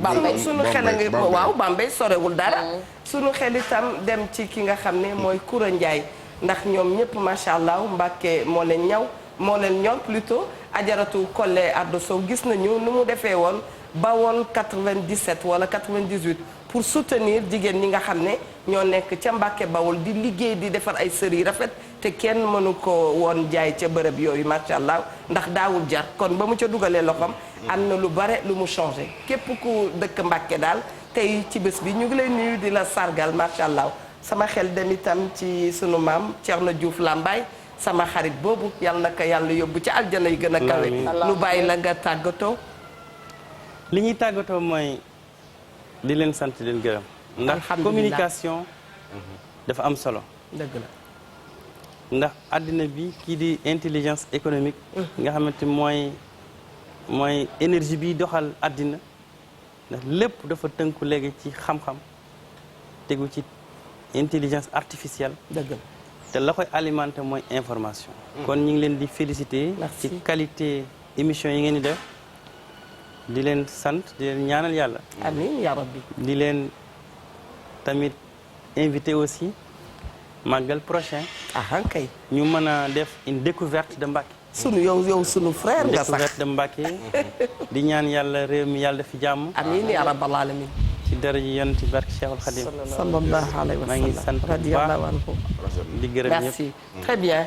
Bambey sunu xel a ngi waaw Bambey sorewul dara sunu xel itam dem ci ki nga xam ne mooy Koura Ndiaye ndax ñoom ñëpp macha allah Mbàkke moo leen ñor plutôt ajaratu Collé Ardo Sow gis nañu nu mu defee woon Bawol 97 wala 98 pour soutenir jigéen ñi nga xam ne ñoo nekk ca Mbàkke Bawol di liggéey di defar ay sër yi rafet te kenn mënu ko woon jaay ca bërëb yooyu macha allah ndax daawul jar kon ba mu ca dugalee loxoom am na lu bare lu mu changé képp ku dëkk Mbàkke daal tey ci bés bi ñu ngi lay nuyu di la sargal macha allah sama xel dem itam ci sunu maam Thierno Diouf Lambaye sama xarit boobu yal na ko yàlla yóbbu ci aljana yi gën a kawe lu bàyyi la nga tàggatoo. li ñuy tàggatoo mooy di leen sant di leen gërëm ndax communication dafa am solo dëgg la ndax àddina bi kii di intelligence économique nga xamante mooy énergie bi doxal àddina ndax lépp dafa tënku léegi ci xam-xam tegu ci intelligence artificielle dëgg la te la koy alimenté mooy information kon ñu ngi leen di féliciter ci qualité émission yi ngeen di def di leen sant di leen ñaanal yàlla amiin yaa rabbi di leen tamit invité aussi màggal prochain kay ñu mën a def une découverte de Mbacké yow sunu frère nga sax découverte de Mbacké di ñaan yàlla réew mi yàlla def fi jàmm amiin yaa rabbal alamin ci dara ji yonent barke Cheikhul Khadim sallallahu alayhi wa sallam maa ngi sant bu baax di gërëm ñëpp merci très bien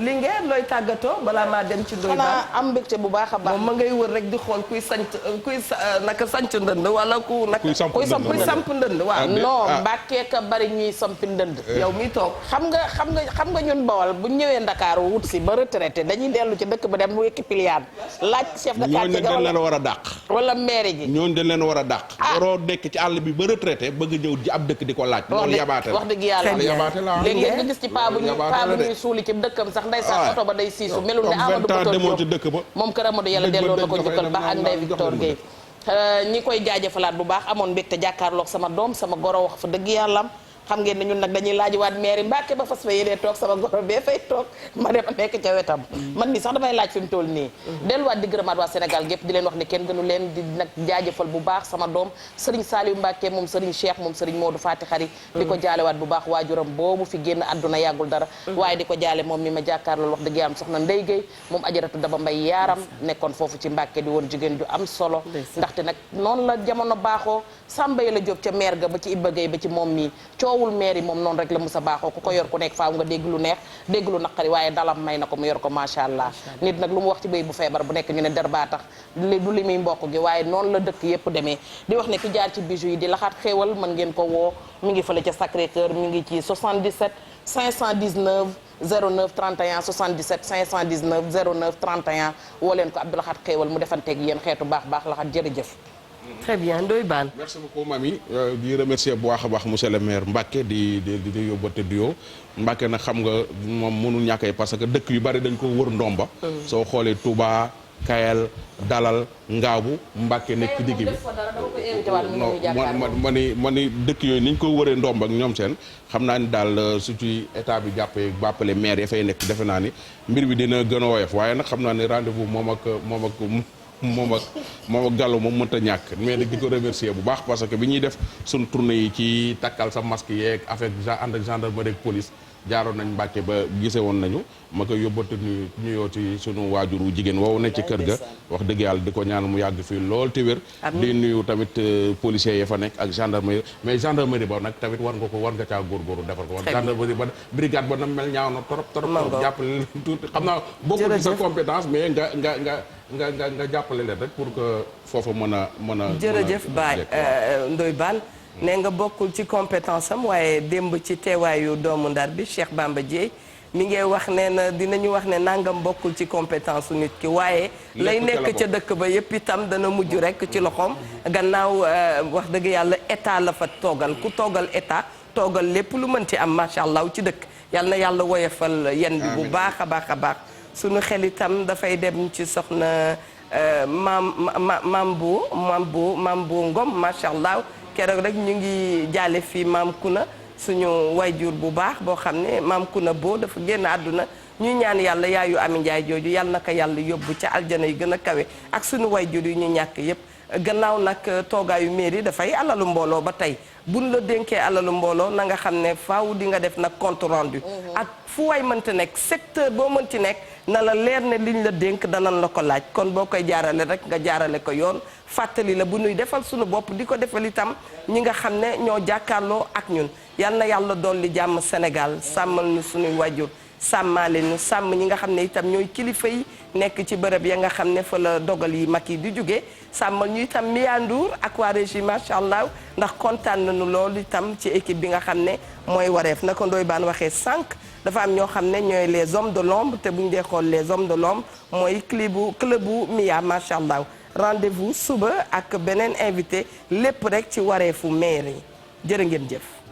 Linguère looy tàggatoo balaa maa dem ci doy xanaa am mbégte bu baax a baax moom ma ngay wër rek di xool kuy naka sanc ndënd wala kuy samp ndënd waaw non Mbàkke ka bari ñuy sampi ndënd yow mi toog xam nga ñun Bawol bu ñëwee Ndakaaru wut si ba retraité dañuy dellu ci dëkk ba dem mu wekki piliaan laaj chef de quartier ñooñu dañ leen war a dàq wala maire ji ñooñu dañ leen war a dàq nekk ci àll bi ba retraité bëgg ñëw ji ab dëkk di ko laaj loolu yabaate la wax dëgg yàlla yabaate la léegi nga gis ci paa bu ñuy suuli ci dëkkam sax ndeysaan oto ba day siisu melul ne Amadou Boutor demoon ci dëkk ba moom kër Amadou yàlla delloo na ko njukkal baax ak Ndeye Victor Gueye ñi koy jaajëfalaat bu baax amoon mbégte jàkkaarloog sama doom sama goro wax fa dëgg yàllam xam ngeen ne ñun nag dañuy laajiwaat maire Mbàkke ba fas fa yéenee toog sama goro bee fay toog ma dem nekk ca wetam man nii sax damay laaj fi mu toll nii delluwaat di gërëmaat waa Sénégal gépp di leen wax ne kenn gënu leen di nag jaajëfal bu baax sama doom Serigne Saliou Mbàkke moom Serigne Cheikh moom Serigne Modou Fati Xari di ko jaalewaat bu baax waajuram boobu fi génn àdduna yàggul dara waaye di ko jaale moom mi ma jàkkaarlool wax dëgg yàlla soxna Ndey Gueye moom ajaratu Daba Mbay yaaram nekkoon foofu ci Mbàkke di woon jigéen ju am solo ndaxte nag noonu la jamono baaxoo Samba la Jóob ca maire ga ba ci Ibba Gueye ba ci moom mii coowul maire yi moom noonu rek la musa baaxoo ku ko yor ku nekk faaw nga dégg lu neex dégg lu naqari waaye dalam may na ko mu yor ko macha allah nit nag lu mu wax ci béy bu feebar bu nekk ñu ne der baa tax du li muy mbokk gi waaye noonu la dëkk yépp demee di wax ne ki jaar ci bijou yi di laxaat xéewal mën ngeen ko woo mi ngi fële ca Sacré Cœur mi ngi ci 77 519 09 31 77 519 09 31 woo leen ko Abdoulahat xéewal mu defanteeg yéen xeetu baax laxaat jërëjëf très bien Ndoye Bane merci beaucoup mami di remercier bu baax a baax monsieur le maire Mbacke di yóbbate duyoo Mbacke nag xam nga moom mënul ñàkkee parce que dëkk yu bari dañ ko wër ndomba soo xoolee Touba Kayel Dalal Ngaabu Mbacke nekk ci digg bi ma ni dëkk yooyu niñ ko wëree ndomb ak ñoom seen xam naa ni daal su ci état bi jàppale maire ya fay nekk defe naa ni mbir bi dina gën a woyof waaye nag xam naa ni rendez-vous moom ak Gallo moom mënta ñàkk mais nag di ko remercier bu baax parce que bi ñuy def suñ tournée yi ci takkal sa masque yeeg avec ànd ak gendarmerie ak police jaaroon nañ Mbàkke ba gise woon nañu ma koy yóbbante nuyoo ci sunu waajuru jigéen woowu ne ci kër ga wax dëgg yàlla di ko ñaan mu yàgg fii lool te wér di nuyu tamit policiers yi fa nekk ak gendarmerie mais gendarmerie ba nag tamit war nga caa góorgóorlu defar ko war gendarmerie ba brigade ba na mel ñaaw na trop jàppale leen tuuti xam naa bokkul ci sa compétence mais nga jàppale leen rek pour que foofu mën a jërëjëf Baye Ndoye Bane ne nga bokkul ci compétence am waaye démb ci teewaayu doomu Ndar bi Cheikh Bamba Dièye mi ngi wax ne na dinañu wax ne nangam bokkul ci compétence su nit ki waaye lay nekk ca dëkk ba yépp itam dana mujj rek ci loxoom gannaaw wax dëgg yàlla état la fa toogal ku toogal état toogal lépp lu mën ci am macha allah ci dëkk yal na yàlla woyofal yen bi bu baax a baax sunu xel itam dafay dem ci soxna maam bu Ngom macha allah keroog rek ñu ngi jaale fii maam Kuna suñu wayjur bu baax boo xam ne maam Kuna boo dafa génn àdduna ñuy ñaan yàlla yaayu Ami Njaay jooju yàlla na ko yàlla yóbbu ca aljana yi gën a kawe ak suñu wayjur yu ñu ñàkk yépp gannaaw nag toogaayu mairie dafay alalu mbooloo ba tey buñ la dénkee alalu mbooloo na nga xam ne faaw di nga def nag compte rendu ak fu way mënti nekk secteur boo mënti nekk na la leer ne liñ la dénk danañ la ko laaj kon boo koy jaarale rek nga jaarale ko yoon fàttali la bu nuy defal suñu bopp di ko defal itam ñi nga xam ne ñoo jàkkaarloo ak ñun yal na yàlla dolli jàmm Sénégal sàmmal ñu suñuy wajur sàmmaale ñu sàmm ñi nga xam ne itam ñooy kilifa yi nekk ci bërëb ya nga xam ne fa la dogal yi mag yi di jóge sàmmal ñu itam Mia Ndour ak waa régie macha allah ndax kontaan nañu loolu itam ci équipe bi nga xam ne mooy wareef naka Ndoye Bane waxee sànq dafa am ñoo xam ne ñooy les hommes de l'ombre te bu ñu dee xool les hommes de l'ombre mooy club bu Mia macha allah rendez-vous suba ak beneen invité lépp rek ci wareefu maire yi jërë ngeen jëf.